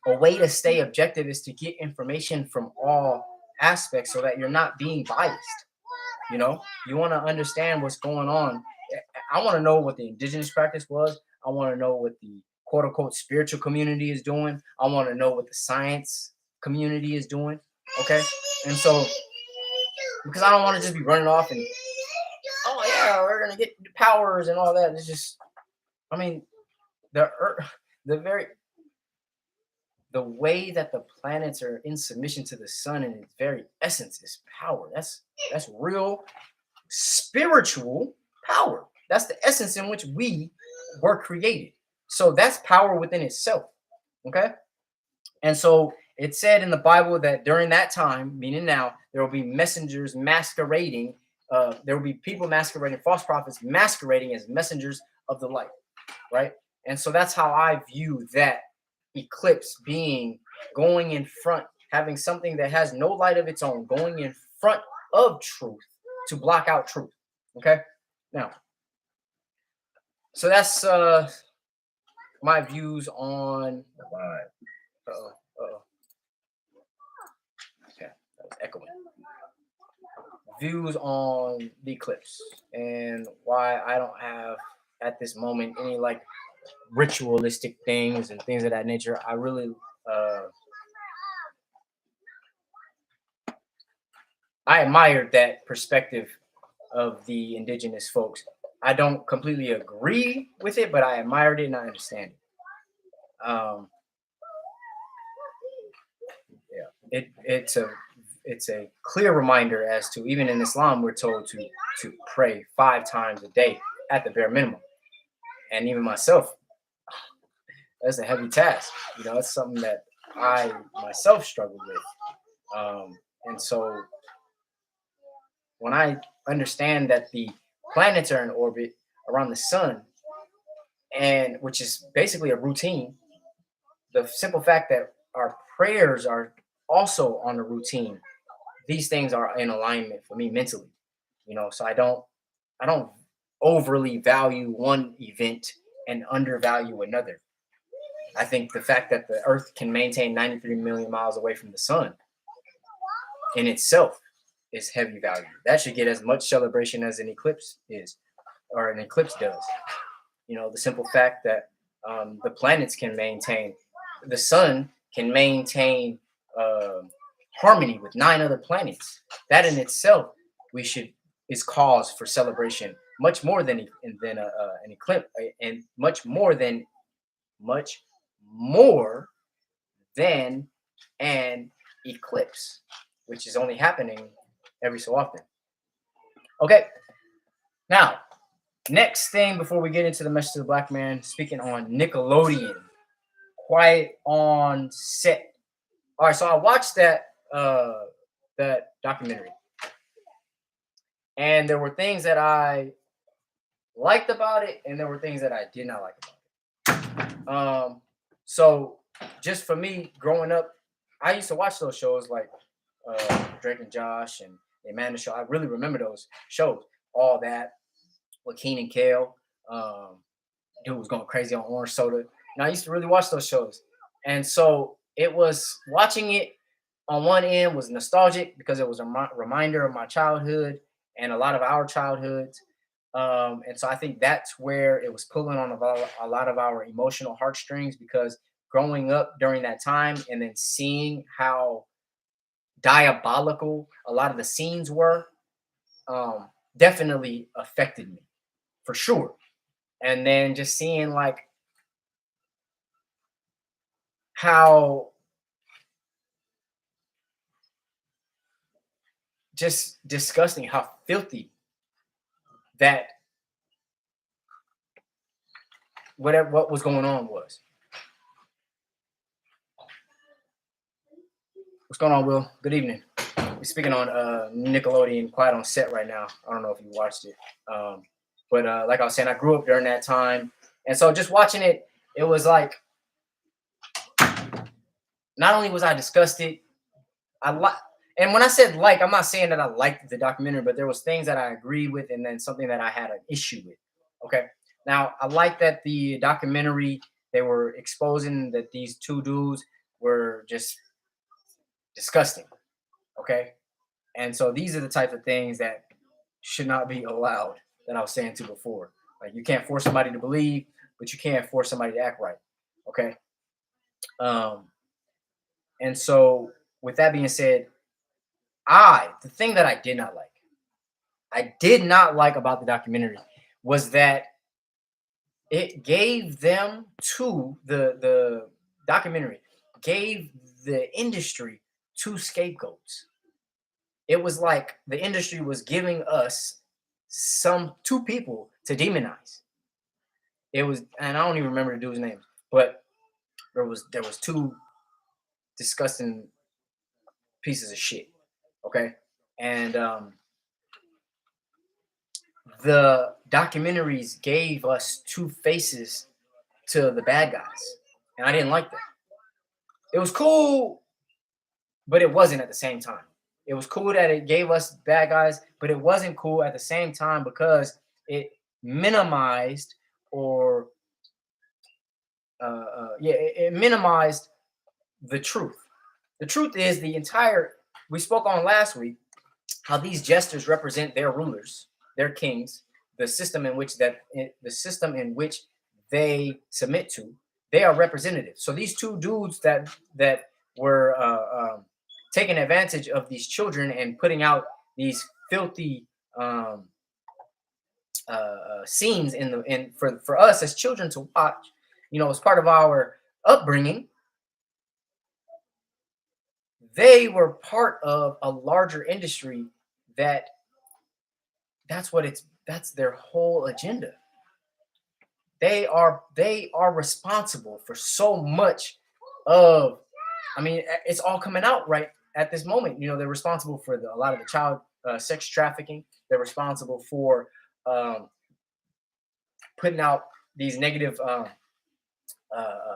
[SPEAKER 1] a way to stay objective is to get information from all aspects so that you're not being biased. You want to understand what's going on. I want to know what the indigenous practice was. I want to know what the quote unquote spiritual community is doing. I want to know what the science community is doing. Okay. And so, because I don't want to just be running off and, oh yeah, we're going to get powers and all that. It's just, I mean, the way that the planets are in submission to the sun in its very essence is power. That's real spiritual power. That's the essence in which we were created. So that's power within itself. Okay. And so it said in the Bible that during that time, meaning now, there will be messengers masquerading. There will be people masquerading, false prophets masquerading as messengers of the light. Right. And so that's how I view that eclipse being going in front, having something that has no light of its own, going in front of truth to block out truth. Okay, now, so that's my views on. Uh-oh, uh-oh. Okay, that was echoing. Views on the eclipse and why I don't have at this moment any like ritualistic things and things of that nature. I really uh I admired that perspective of the indigenous folks. I don't completely agree with it, but I admired it and I understand it. Yeah, it's a clear reminder as to, even in Islam we're told to pray 5 times a day at the bare minimum. And even myself, that's a heavy task. You know, it's something that I myself struggle with. And so when I understand that the planets are in orbit around the sun, and which is basically a routine, the simple fact that our prayers are also on a routine, these things are in alignment for me mentally. You know, so I don't overly value one event and undervalue another. I think the fact that the Earth can maintain 93 million miles away from the sun in itself is heavy value. That should get as much celebration as an eclipse is, or an eclipse does. You know, the simple fact that the planets can maintain, the sun can maintain uh, harmony with 9 other planets. That in itself, we should is cause for celebration, much more than an eclipse, and much more than an eclipse, which is only happening every so often. Okay, now, next thing before we get into the message of the black man, speaking on Nickelodeon, Quiet on Set. All right, so I watched that documentary, and there were things that I liked about it, and there were things that I did not like about it. So just for me, growing up, I used to watch those shows like Drake and Josh and the Amanda Show. I really remember those shows. All that with Keenan Kale. Dude was going crazy on orange soda. And I used to really watch those shows. And so it was, watching it on one end was nostalgic because it was a reminder of my childhood and a lot of our childhoods. And so I think that's where it was pulling on a lot of our emotional heartstrings, because growing up during that time and then seeing how diabolical a lot of the scenes were, definitely affected me for sure. And then just seeing like how just disgusting, how filthy that what was going on was. What's going on, Will? Good evening. We're speaking on Nickelodeon, Quiet on Set right now. I don't know if you watched it, but like I was saying, I grew up during that time, and so just watching it, it was like, not only was I disgusted, I like, and when I said like, I'm not saying that I liked the documentary, but there was things that I agreed with, and then something that I had an issue with. Okay, now I like that the documentary, they were exposing that these two dudes were just disgusting. Okay, and so these are the types of things that should not be allowed, that I was saying to before. Like, you can't force somebody to believe, but you can't force somebody to act right. Okay. Um, and so with that being said, the thing that I did not like about the documentary was that it gave them to the documentary gave the industry two scapegoats. It was like the industry was giving us some two people to demonize. It was, and I don't even remember the dude's name, but there was two disgusting pieces of shit. Okay, and the documentaries gave us two faces to the bad guys, and I didn't like that. It was cool, but it wasn't at the same time. It was cool that it gave us bad guys, but it wasn't cool at the same time because it minimized or it minimized the truth. The truth is the entire we spoke on last week how these jesters represent their rulers, their kings, the system in which they submit to. They are representatives. So these two dudes that were taking advantage of these children and putting out these filthy scenes for us as children to watch, as part of our upbringing. They were part of a larger industry that that's their whole agenda. They are responsible for so much of, I mean, it's all coming out right at this moment. They're responsible for a lot of the child sex trafficking. They're responsible for putting out these negative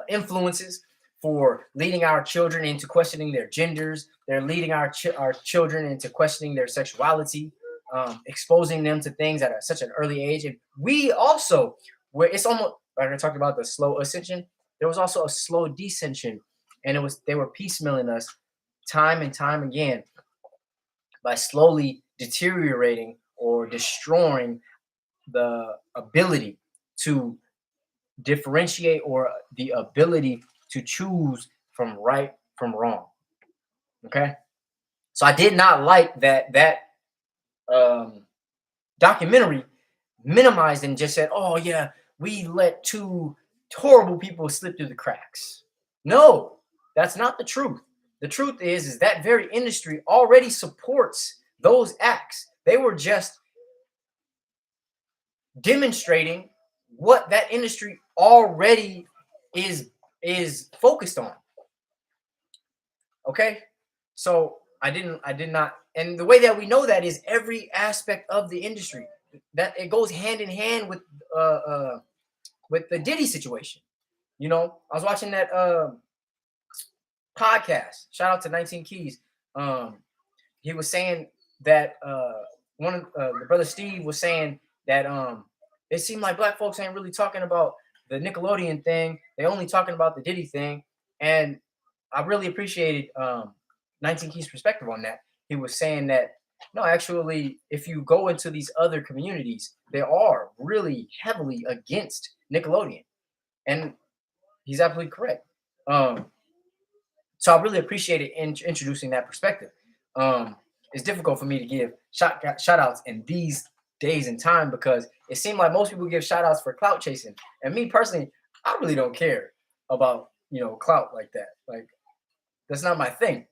[SPEAKER 1] influences, for leading our children into questioning their genders. They're leading our children into questioning their sexuality, exposing them to things at such an early age. And we also, where it's almost like I talked about the slow ascension, there was also a slow descension, and they were piecemealing us time and time again by slowly deteriorating or destroying the ability to differentiate or the ability to choose from right from wrong. Okay, so I did not like that um, documentary minimized and just said, "Oh yeah, we let two horrible people slip through the cracks." No, that's not the truth. The truth is that very industry already supports those acts. They were just demonstrating what that industry already is focused on. Okay, so I did not, and the way that we know that is every aspect of the industry, that it goes hand in hand with the Diddy situation. I was watching that podcast. Shout out to 19 Keys. He was saying that one of the brother Steve was saying that it seemed like black folks ain't really talking about the Nickelodeon thing. They only talking about the Diddy thing, and I really appreciated 19 Keys' perspective on that. He was saying that no, actually, if you go into these other communities, they are really heavily against Nickelodeon, and he's absolutely correct. So I really appreciated introducing that perspective. It's difficult for me to give shout outs in these days and time because it seemed like most people give shout outs for clout chasing. And me personally, I really don't care about, clout like that. Like, that's not my thing.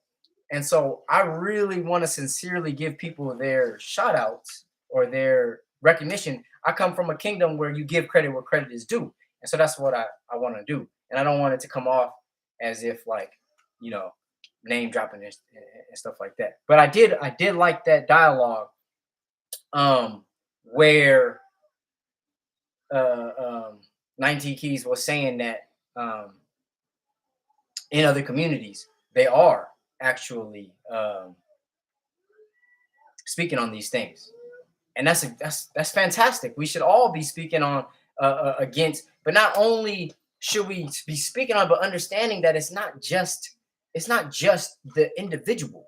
[SPEAKER 1] And so I really want to sincerely give people their shout outs or their recognition. I come from a kingdom where you give credit where credit is due. And so that's what I want to do. And I don't want it to come off as if like, you know, name dropping and stuff like that. But I did like that dialogue where 19 Keys was saying that in other communities they are actually speaking on these things, and that's fantastic. We should all be speaking on against, but not only should we be speaking on, but understanding that it's not just the individual.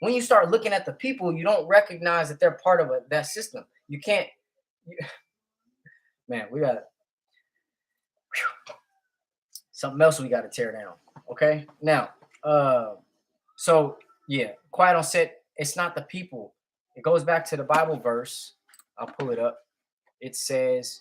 [SPEAKER 1] When you start looking at the people, you don't recognize that they're part of that system. You can't, man. We got something else we got to tear down. Okay, now, so yeah, quiet on set. It's not the people. It goes back to the Bible verse. I'll pull it up. It says,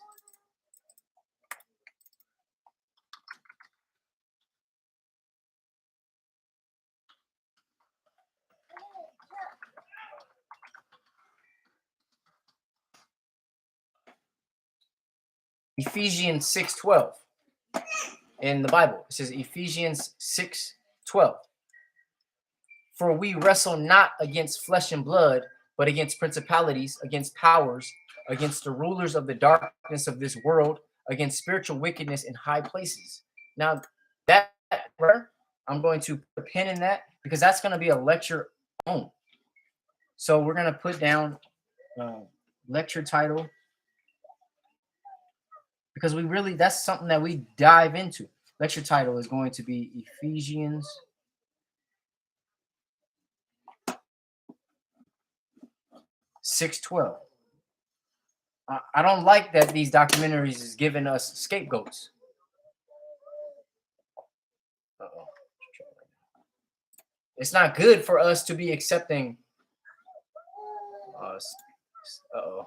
[SPEAKER 1] Ephesians 6:12 in the Bible. It says Ephesians 6:12. For we wrestle not against flesh and blood, but against principalities, against powers, against the rulers of the darkness of this world, against spiritual wickedness in high places. Now, that I'm going to put a pin in that because that's going to be a lecture on. So we're going to put down lecture title because that's something that we dive into. Lecture title is going to be Ephesians 6:12. I don't like that these documentaries is giving us scapegoats. Uh-oh. It's not good for us to be accepting. Uh-oh.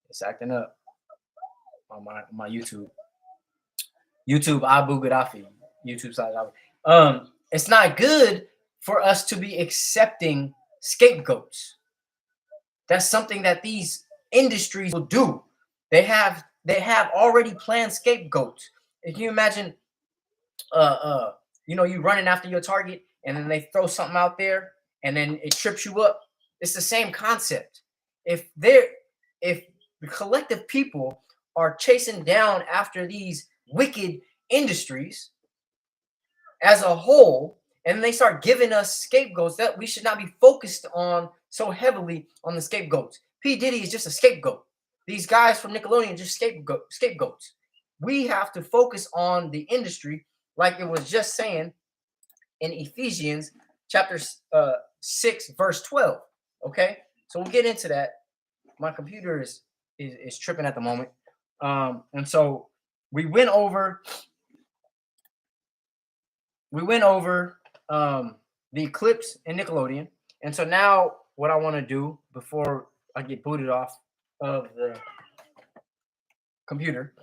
[SPEAKER 1] It's acting up on my YouTube. YouTube Abu Gaddafi. YouTube side. It's not good for us to be accepting scapegoats. That's something that these industries will do. They have already planned scapegoats. If you imagine, you running after your target, and then they throw something out there, and then it trips you up. It's the same concept. If the collective people are chasing down after these wicked industries as a whole, and they start giving us scapegoats, that we should not be focused on so heavily on the scapegoats. P. Diddy is just a scapegoat. These guys from Nickelodeon are just scapegoats. We have to focus on the industry, like it was just saying in Ephesians chapter 6, verse 12. Okay, so we'll get into that. My computer is tripping at the moment. And so we went over the Eclipse and Nickelodeon. And so now what I want to do before I get booted off of the computer,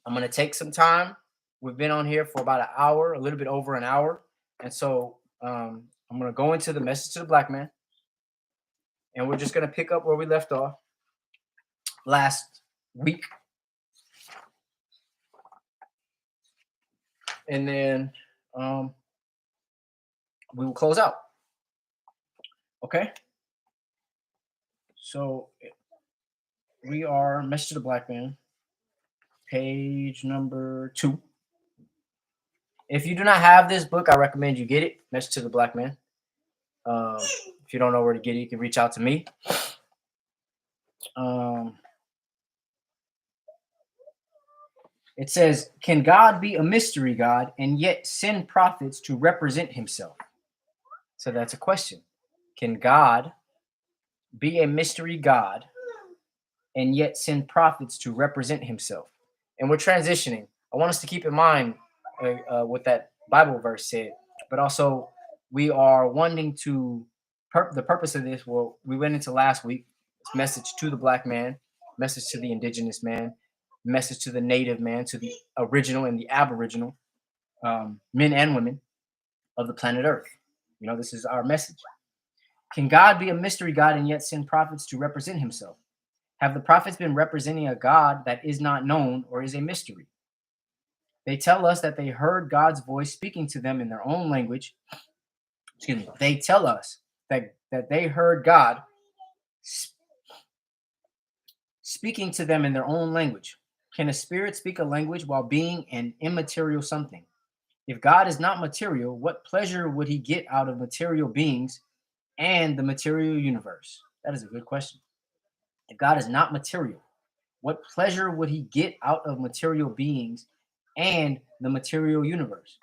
[SPEAKER 1] I'm going to take some time. We've been on here for about an hour, a little bit over an hour. And so I'm going to go into the message to the black man. And we're just going to pick up where we left off last week. And then we will close out. Okay? So we are Message to the Black Man, page number 2. If you do not have this book, I recommend you get it, Message to the Black Man. If you don't know where to get it, you can reach out to me. It says, can God be a mystery God and yet send prophets to represent himself? So that's a question. Can God be a mystery God and yet send prophets to represent himself? And we're transitioning. I want us to keep in mind what that Bible verse said, but also we are wanting to, the purpose of this, well, we went into last week, message to the black man, message to the indigenous man, message to the native man, to the original and the aboriginal men and women of the planet Earth. This is our message. Can God be a mystery God and yet send prophets to represent himself? Have the prophets been representing a God that is not known or is a mystery? They tell us that they heard God's voice speaking to them in their own language. They tell us that they heard God speaking to them in their own language. Can a spirit speak a language while being an immaterial something? If God is not material, what pleasure would he get out of material beings and the material universe? That is a good question. If God is not material, what pleasure would he get out of material beings and the material universe?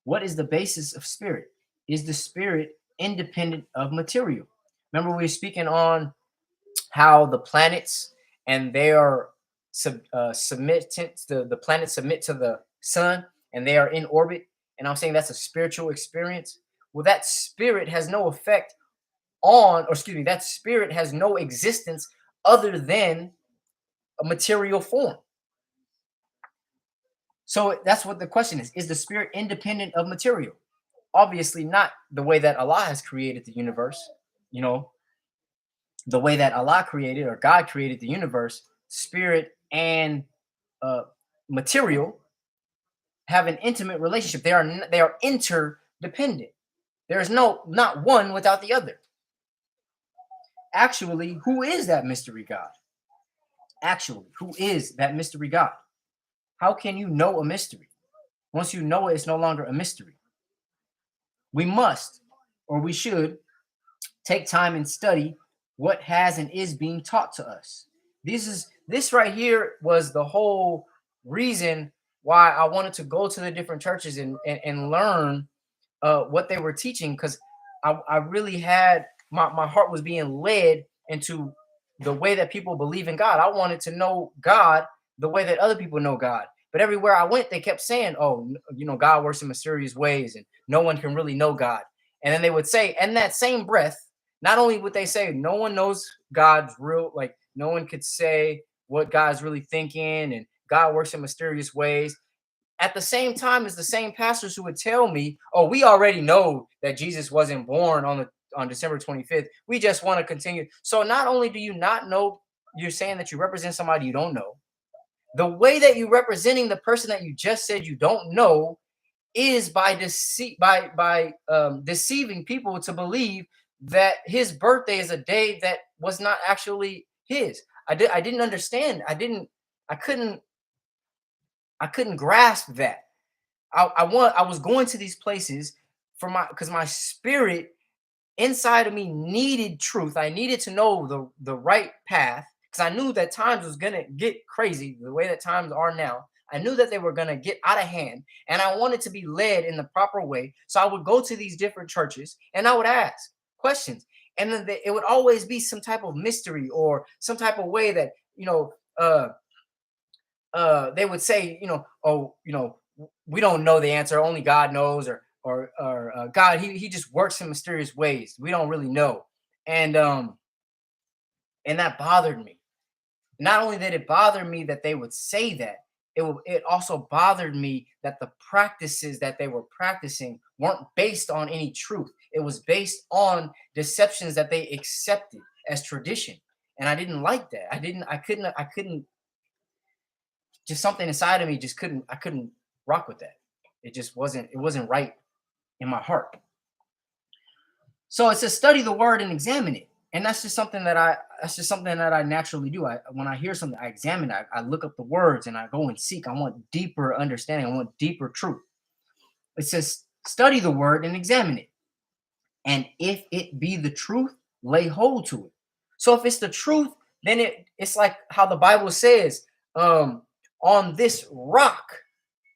[SPEAKER 1] What is the basis of spirit? Is the spirit independent of material? Remember, we were speaking on how the planets and they are the planets submit to the sun and they are in orbit. And I'm saying that's a spiritual experience. Well, that spirit has no effect that spirit has no existence other than a material form. So that's what the question is. Is the spirit independent of material? Obviously not the way that Allah has created the universe. The way that Allah created or God created the universe, spirit and material have an intimate relationship. They are interdependent. There is not one without the other. Actually, who is that mystery God? Actually, who is that mystery God? How can you know a mystery? Once you know it, it's no longer a mystery. We must, or we should, take time and study what has and is being taught to us. This right here was the whole reason why I wanted to go to the different churches and learn what they were teaching, because I really had my heart was being led into the way that people believe in God. I wanted to know God the way that other people know God. But everywhere I went, they kept saying, "Oh, God works in mysterious ways, and no one can really know God." And then they would say, in that same breath, not only would they say, "No one knows God's real," like no one could say what God's really thinking, and God works in mysterious ways, at the same time as the same pastors who would tell me, "Oh, we already know that Jesus wasn't born on December 25th. We just want to continue." So not only do you not know, you're saying that you represent somebody you don't know. The way that you're representing the person that you just said you don't know is by deceiving people to believe that his birthday is a day that was not actually his. I didn't understand. I couldn't grasp that. I was going to these places for because my spirit inside of me needed truth. I needed to know the right path, because I knew that times was gonna get crazy the way that times are now. I knew that they were gonna get out of hand, and I wanted to be led in the proper way. So I would go to these different churches and I would ask questions, and then it would always be some type of mystery or some type of way that they would say, "Oh, we don't know the answer. Only God knows," or God, he just works in mysterious ways. We don't really know, and um, and that bothered me. Not only did it bother me that they would say that, it also bothered me that the practices that they were practicing weren't based on any truth. It was based on deceptions that they accepted as tradition, and I didn't like that. I couldn't just something inside of me just I couldn't rock with that. It wasn't right in my heart. So it says study the word and examine it. And that's just something that I naturally do. When I hear something, I examine it. I look up the words and I go and seek. I want deeper understanding. I want deeper truth. It says study the word and examine it. And if it be the truth, lay hold to it. So if it's the truth, then it's like how the Bible says, on this rock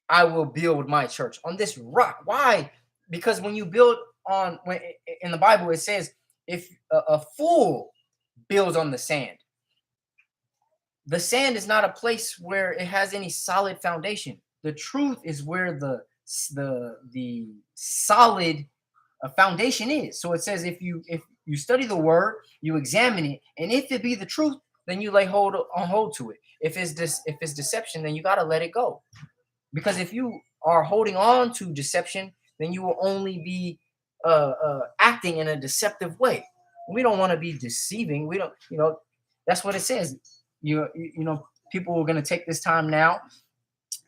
[SPEAKER 1] I will build my church. On this rock. Why? Because when you build when in the Bible it says, if a fool builds on the sand is not a place where it has any solid foundation. The truth is where the solid foundation is. So it says, if you study the word, you examine it, and if it be the truth, then you lay hold to it. If it's deception, then you got to let it go. Because if you are holding on to deception, then you will only be acting in a deceptive way. We don't want to be deceiving. We don't, that's what it says. People are going to take this time now,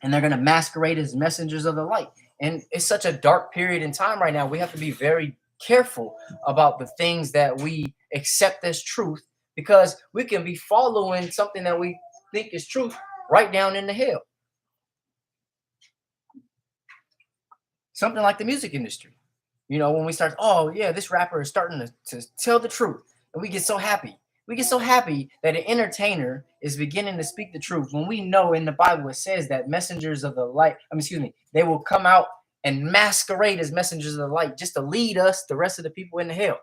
[SPEAKER 1] and they're going to masquerade as messengers of the light. And it's such a dark period in time right now. We have to be very careful about the things that we accept as truth, because we can be following something that we think is truth right down into hell. Something like the music industry. When we start, "Oh yeah, this rapper is starting to tell the truth," and we get so happy. We get so happy that an entertainer is beginning to speak the truth, when we know in the Bible it says that messengers of the light, they will come out and masquerade as messengers of the light just to lead us, the rest of the people, into hell.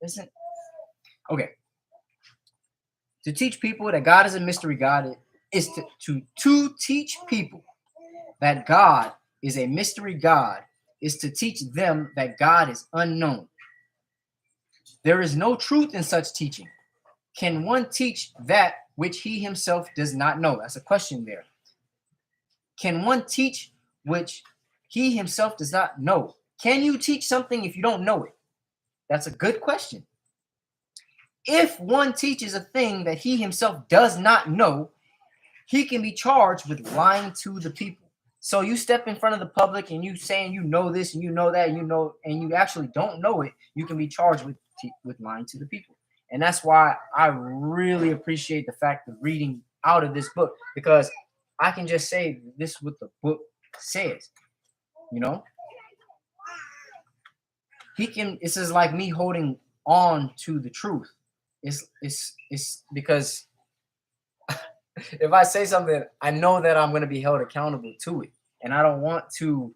[SPEAKER 1] Isn't okay. To teach people that God is a mystery God is to teach people that God is a mystery God is to teach them that God is unknown. There is no truth in such teaching. Can one teach that which he himself does not know? That's a question there. Can one teach which he himself does not know? Can you teach something if you don't know it? That's a good question. If one teaches a thing that he himself does not know, he can be charged with lying to the people. So you step in front of the public and you saying you know this and you know that, and you actually don't know it, you can be charged with lying to the people. And that's why I really appreciate the fact of reading out of this book, because I can just say this is what the book says. You know, he can. This is like me holding on to the truth. It's because if I say something, I know that I'm going to be held accountable to it, and I don't want to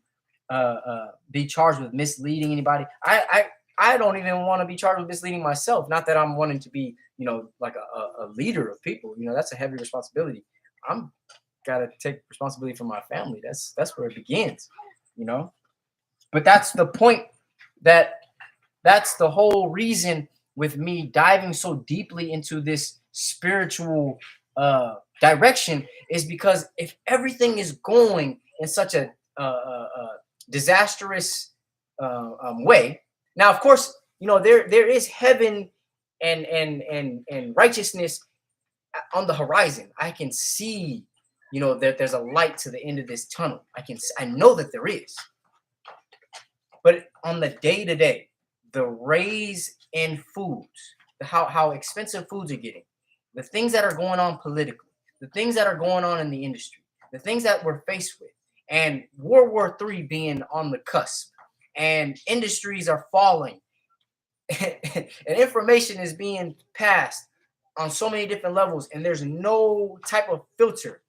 [SPEAKER 1] be charged with misleading anybody. I don't even want to be charged with misleading myself. Not that I'm wanting to be, like a leader of people. That's a heavy responsibility. I'm gotta take responsibility for my family. That's where it begins. But that's the point. That's the whole reason with me diving so deeply into this spiritual direction is because if everything is going in such a disastrous way, now of course there is heaven and righteousness on the horizon. I can see that there's a light to the end of this tunnel. I know that there is, but on the day to day, the raise in foods, how expensive foods are getting, the things that are going on politically, the things that are going on in the industry, the things that we're faced with, and World War III being on the cusp, and industries are falling, and information is being passed on so many different levels, and there's no type of filter,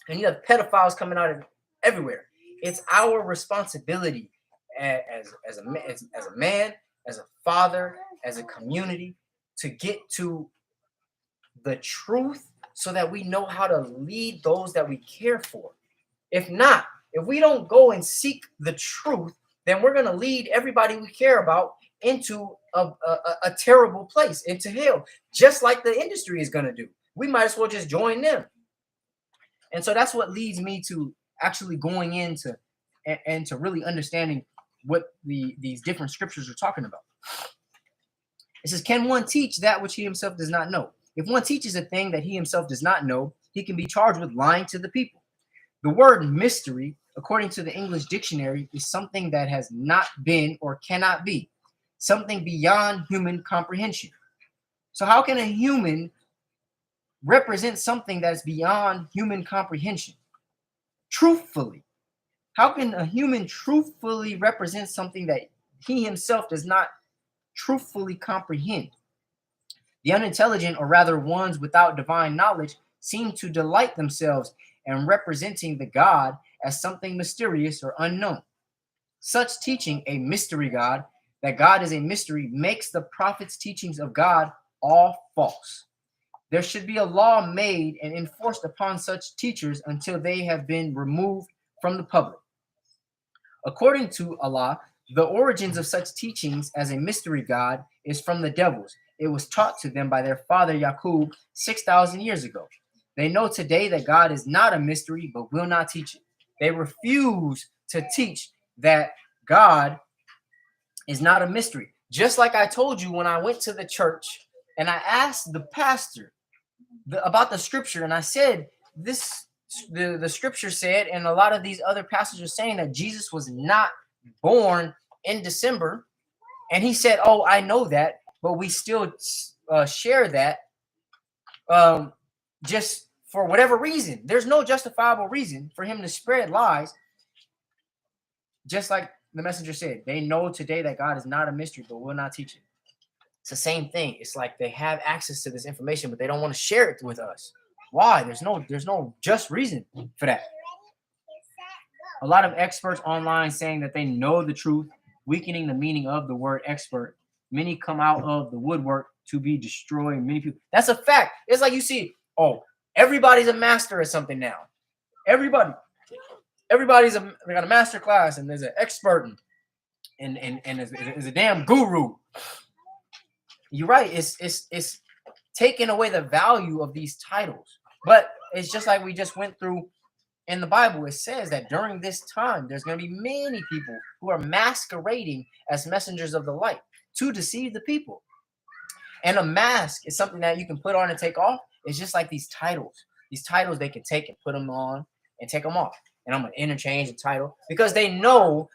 [SPEAKER 1] and you have pedophiles coming out of everywhere. It's our responsibility as a man, as a father, as a community, to get to the truth so that we know how to lead those that we care for. If not, if we don't go and seek the truth, then we're going to lead everybody we care about into a terrible place, into hell, just like the industry is going to do. We might as well just join them. And so that's what leads me to actually going into and to really understanding what these different scriptures are talking about. It says, can one teach that which he himself does not know? If one teaches a thing that he himself does not know, he can be charged with lying to the people. The word mystery, according to the English dictionary, is something that has not been or cannot be, something beyond human comprehension. So how can a human represent something that is beyond human comprehension? Truthfully, how can a human truthfully represent something that he himself does not truthfully comprehend? The unintelligent, or rather ones without divine knowledge, seem to delight themselves in representing the God as something mysterious or unknown. Such teaching a mystery God, that God is a mystery, makes the prophets' teachings of God all false. There should be a law made and enforced upon such teachers until they have been removed from the public. According to Allah, the origins of such teachings as a mystery God is from the devils. It was taught to them by their father Yaqub 6,000 years ago. They know today that God is not a mystery, but will not teach it. They refuse to teach that God is not a mystery. Just like I told you when I went to the church and I asked the pastor about the scripture, and I said, the scripture said, and a lot of these other passages are saying that Jesus was not born in December. And he said, oh, I know that, but we still share that just for whatever reason. There's no justifiable reason for him to spread lies. Just like the messenger said, they know today that God is not a mystery, but will not teach it. It's the same thing. It's like they have access to this information, but they don't want to share it with us. Why? There's no just reason for that. A lot of experts online saying that they know the truth, weakening the meaning of the word expert. Many come out of the woodwork to be destroying many people. That's a fact. It's like you see, oh, everybody's a master at something now. Everybody's they got a master class, and there's an expert and there's a damn guru. You're right. It's taking away the value of these titles. But it's just like we just went through in the Bible. It says that during this time, there's going to be many people who are masquerading as messengers of the light to deceive the people. And a mask is something that you can put on and take off. It's just like these titles. These titles they can take and put them on and take them off. And I'm going to interchange the title because they know,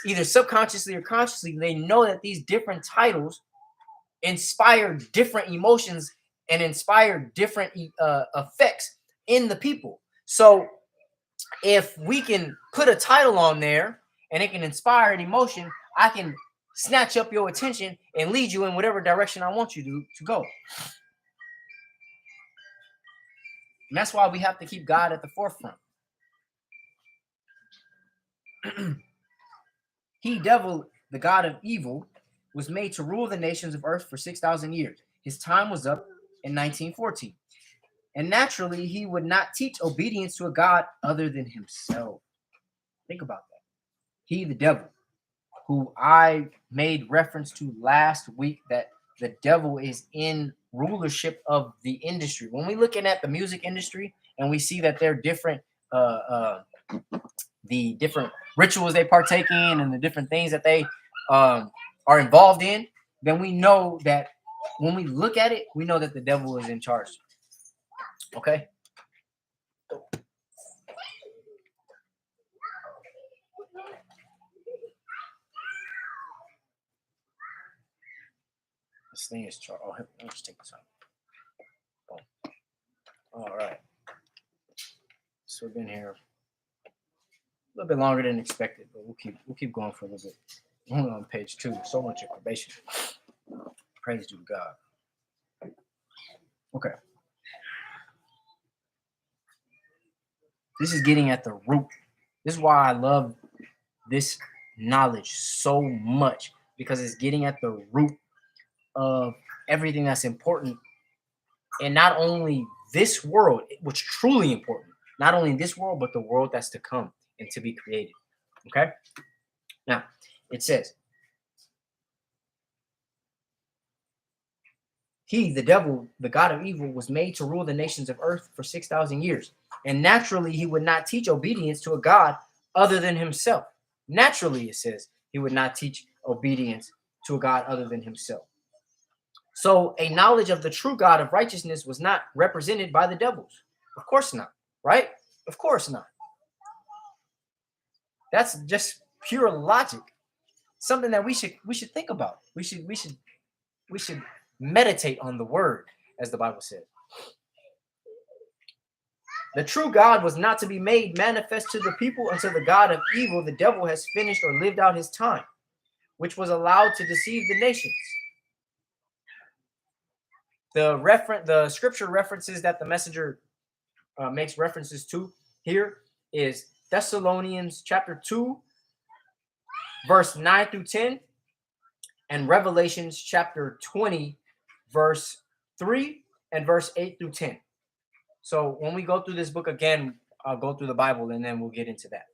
[SPEAKER 1] either subconsciously or consciously, they know that these different titles inspire different emotions and inspire different effects in the people. So if we can put a title on there and it can inspire an emotion, I can snatch up your attention and lead you in whatever direction I want you to go. And that's why we have to keep God at the forefront. He, devil, the god of evil, was made to rule the nations of earth for 6,000 years. His time was up in 1914. And naturally, he would not teach obedience to a god other than himself. Think about that. He, the devil, who I made reference to last week, that the devil is in rulership of the industry. When we're looking at the music industry and we see that they're different, the different rituals they partake in and the different things that they are involved in, then we know that when we look at it, we know that the devil is in charge. Okay? This thing is charged. Oh, let's just take this out. Boom. All right. So we've been here a little bit longer than expected, but we'll keep going for a little bit. We're only on page 2. So much information. Praise to God. Okay. This is getting at the root. This is why I love this knowledge so much, because it's getting at the root of everything that's important. And not only this world, which truly important, not only in this world, but the world that's to come and to be created. Okay? Now, it says, he, the devil, the god of evil, was made to rule the nations of earth for 6,000 years. And naturally, he would not teach obedience to a god other than himself. Naturally, it says, he would not teach obedience to a god other than himself. So a knowledge of the true God of righteousness was not represented by the devils. Of course not, right? Of course not. That's just pure logic. Something that we should think about. We should meditate on the word, as the Bible says. The true God was not to be made manifest to the people until the God of evil, the devil, has finished or lived out his time, which was allowed to deceive the nations. The scripture references that the messenger makes references to here is Thessalonians chapter 2, verse 9 through 10, and Revelations chapter 20, verse 3 and verse 8 through 10. So when we go through this book again, I'll go through the Bible and then we'll get into that.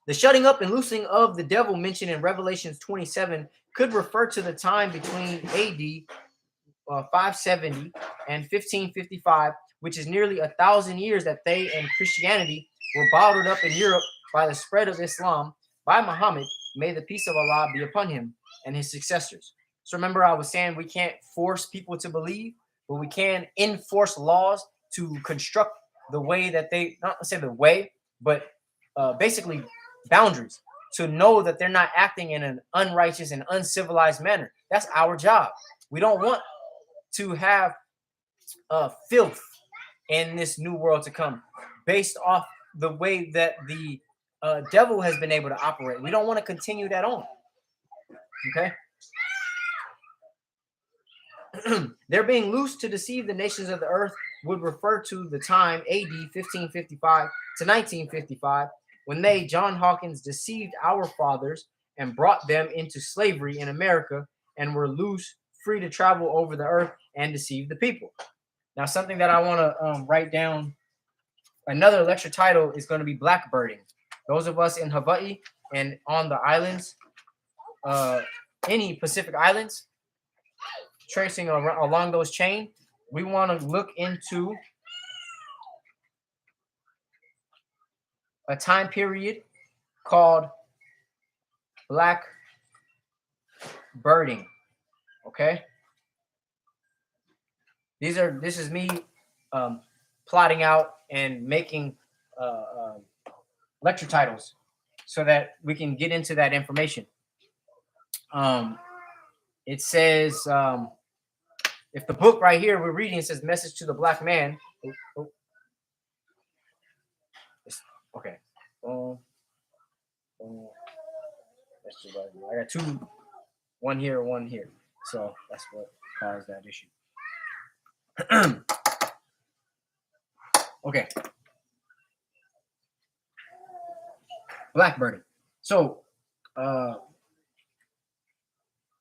[SPEAKER 1] The shutting up and loosing of the devil mentioned in Revelations 27 could refer to the time between AD 570 and 1555, which is nearly 1,000 years that they and Christianity were bottled up in Europe by the spread of Islam by Muhammad. May the peace of Allah be upon him and his successors. So remember, I was saying we can't force people to believe, but we can enforce laws to construct the way that they, not to say the way, but basically boundaries to know that they're not acting in an unrighteous and uncivilized manner. That's our job. We don't want to have filth in this new world to come based off the way that the devil has been able to operate. We don't want to continue that on. Okay? They're being loosed to deceive the nations of the earth would refer to the time AD 1555 to 1955 when they, John Hawkins, deceived our fathers and brought them into slavery in America and were loose, free to travel over the earth and deceive the people. Now, something that I want to write down, another lecture title is going to be blackbirding. Those of us in Hawaii and on the islands, any Pacific islands, tracing along those chains, we want to look into a time period called black birding. Okay, this is me plotting out and making lecture titles so that we can get into that information. It says, if the book right here we're reading says Message to the Black Man. Okay. That's just right. I got two, one here, one here. So that's what caused that issue. Okay. Blackbirding. So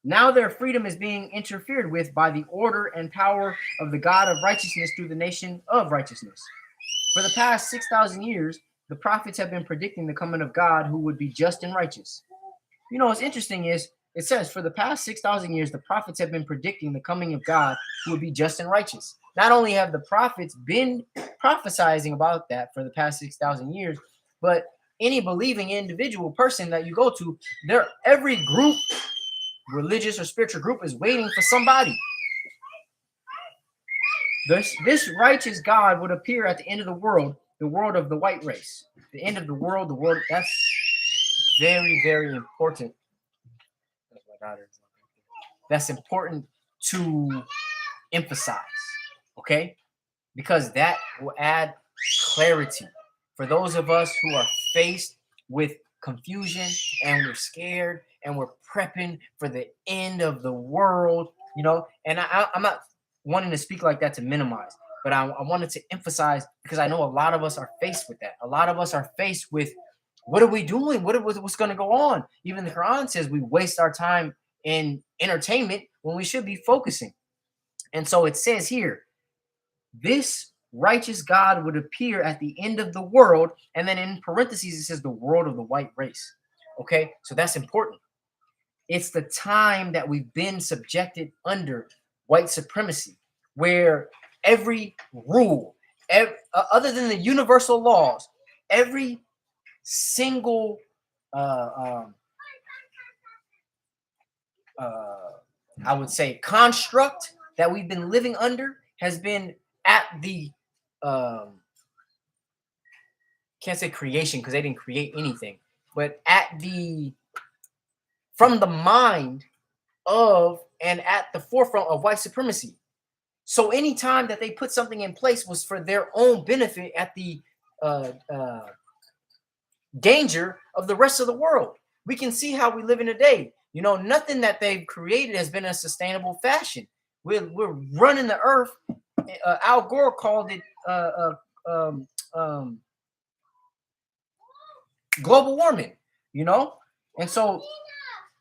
[SPEAKER 1] now their freedom is being interfered with by the order and power of the God of righteousness through the nation of righteousness. For the past 6,000 years, the prophets have been predicting the coming of God who would be just and righteous. You know, what's interesting is it says for the past 6,000 years, the prophets have been predicting the coming of God who would be just and righteous. Not only have the prophets been prophesying about that for the past 6,000 years, but any believing individual person that you go to, every group, religious or spiritual group, is waiting for somebody. This righteous God would appear at the end of the world of the white race. The end of the world, that's very, very important. That's important to emphasize, okay? Because that will add clarity for those of us who are faced with confusion and we're scared and we're prepping for the end of the world, you know. And I'm not wanting to speak like that to minimize, but I wanted to emphasize, because I know a lot of us are faced with that. A lot of us are faced with, what are we doing? What's going to go on? Even the Quran says we waste our time in entertainment when we should be focusing. And so it says here, this righteous God would appear at the end of the world. And then in parentheses, it says the world of the white race. Okay, so that's important. It's the time that we've been subjected under white supremacy, where every rule, other than the universal laws, every single I would say construct that we've been living under has been at the can't say creation because they didn't create anything, but from the mind of and at the forefront of white supremacy. So anytime that they put something in place was for their own benefit at the danger of the rest of the world. We can see how we live in today. You know, nothing that they've created has been a sustainable fashion. We're running the earth. Al Gore called it global warming, you know? And so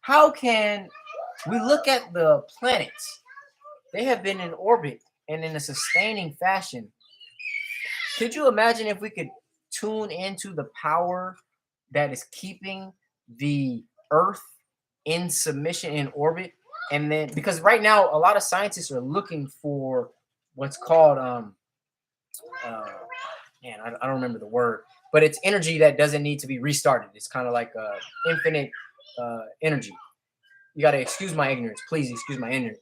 [SPEAKER 1] how can we look at the planets? They have been in orbit and in a sustaining fashion. Could you imagine if we could tune into the power that is keeping the earth in submission, in orbit? And then, because right now a lot of scientists are looking for what's called I don't remember the word, but it's energy that doesn't need to be restarted. It's kind of like infinite energy. You got to excuse my ignorance. Please excuse my ignorance.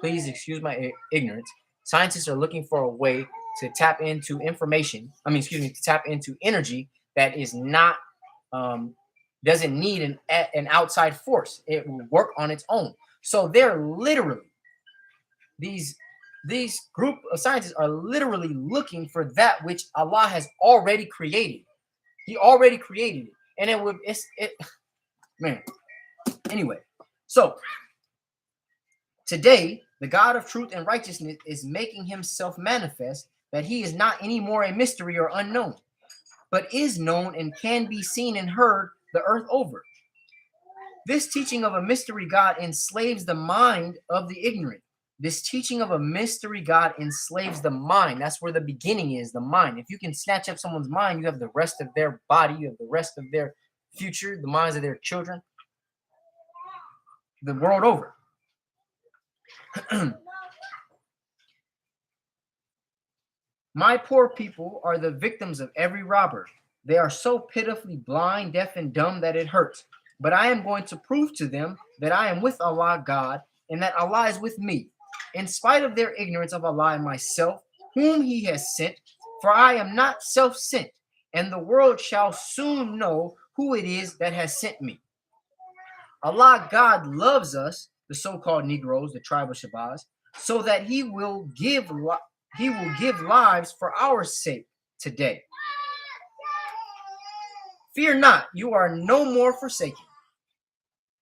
[SPEAKER 1] Please excuse my ignorance. Scientists are looking for a way to tap into to tap into energy that is not doesn't need an outside force. It will work on its own. So they're literally, these group of scientists are literally looking for that which Allah has already created. He already created it, and man. Anyway, so today the God of truth and righteousness is making himself manifest, that he is not anymore a mystery or unknown, but is known and can be seen and heard the earth over. This teaching of a mystery God enslaves the mind of the ignorant. This teaching of a mystery God enslaves the mind. That's where the beginning is, the mind. If you can snatch up someone's mind, you have the rest of their body, you have the rest of their future, the minds of their children, the world over. My poor people are the victims of every robber. They are so pitifully blind, deaf, and dumb that it hurts. But I am going to prove to them that I am with Allah God, and that Allah is with me, in spite of their ignorance of Allah and myself, whom he has sent, for I am not self-sent, and the world shall soon know who it is that has sent me. Allah God loves us, the so-called Negroes, the tribe of Shabazz, so that he will give lives for our sake today. Fear not, you are no more forsaken.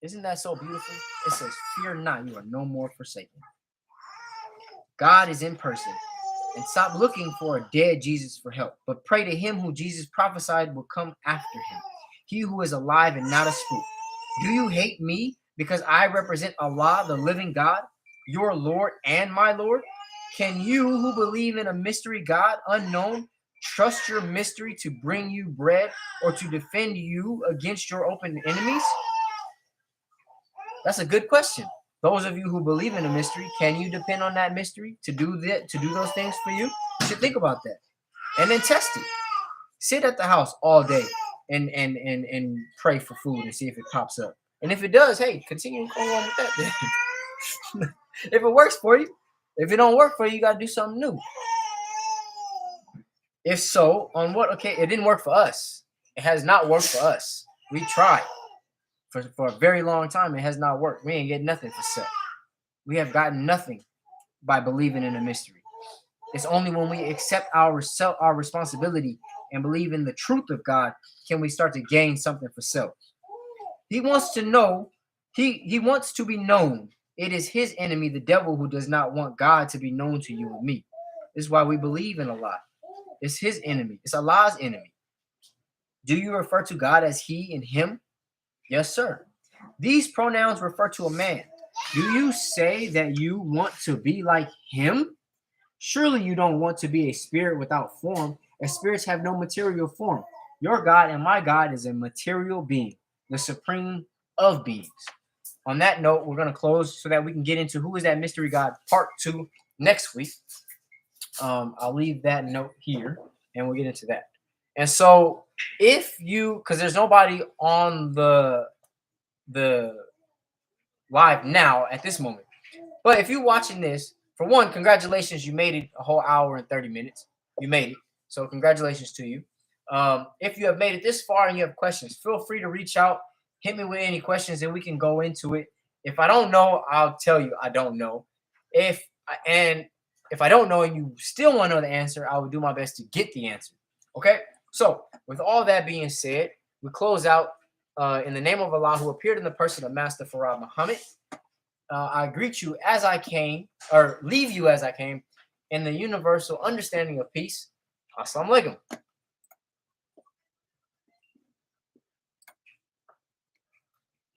[SPEAKER 1] Isn't that so beautiful? It says, fear not, you are no more forsaken. God is in person. And stop looking for a dead Jesus for help, but pray to him who Jesus prophesied will come after him, he who is alive and not a spook. Do you hate me because I represent Allah, the living God, your Lord and my Lord? Can you who believe in a mystery God unknown trust your mystery to bring you bread or to defend you against your open enemies? That's a good question. Those of you who believe in a mystery, can you depend on that mystery to do that, to do those things for you? You should think about that. And then test it. Sit at the house all day and pray for food and see if it pops up. And if it does, hey, continue going on with that then. If it works for you. If it don't work for you, you gotta do something new. If so, on what? Okay, it didn't work for us. It has not worked for us. We tried. For a very long time, it has not worked. We ain't getting nothing for self. We have gotten nothing by believing in a mystery. It's only when we accept our responsibility and believe in the truth of God can we start to gain something for self. He wants to know, he wants to be known. It is his enemy, the devil, who does not want God to be known to you and me. This is why we believe in Allah. It's his enemy. It's Allah's enemy. Do you refer to God as he and him? Yes, sir. These pronouns refer to a man. Do you say that you want to be like him? Surely you don't want to be a spirit without form, as spirits have no material form. Your God and my God is a material being, the supreme of beings. On that note, we're going to close so that we can get into who is that mystery God part 2 next week. I'll leave that note here and we'll get into that. And so if you, because there's nobody on the live now at this moment, but if you're watching this, for one, congratulations, you made it a whole hour and 30 minutes. You made it. So congratulations to you. If you have made it this far and you have questions, feel free to reach out. Hit me with any questions and we can go into it. If I don't know, I'll tell you I don't know. If I don't know and you still want to know the answer, I will do my best to get the answer. Okay? So with all that being said, we close out in the name of Allah, who appeared in the person of Master Farad Muhammad. I greet you as I came, or leave you as I came, in the universal understanding of peace. Assalamu alaikum.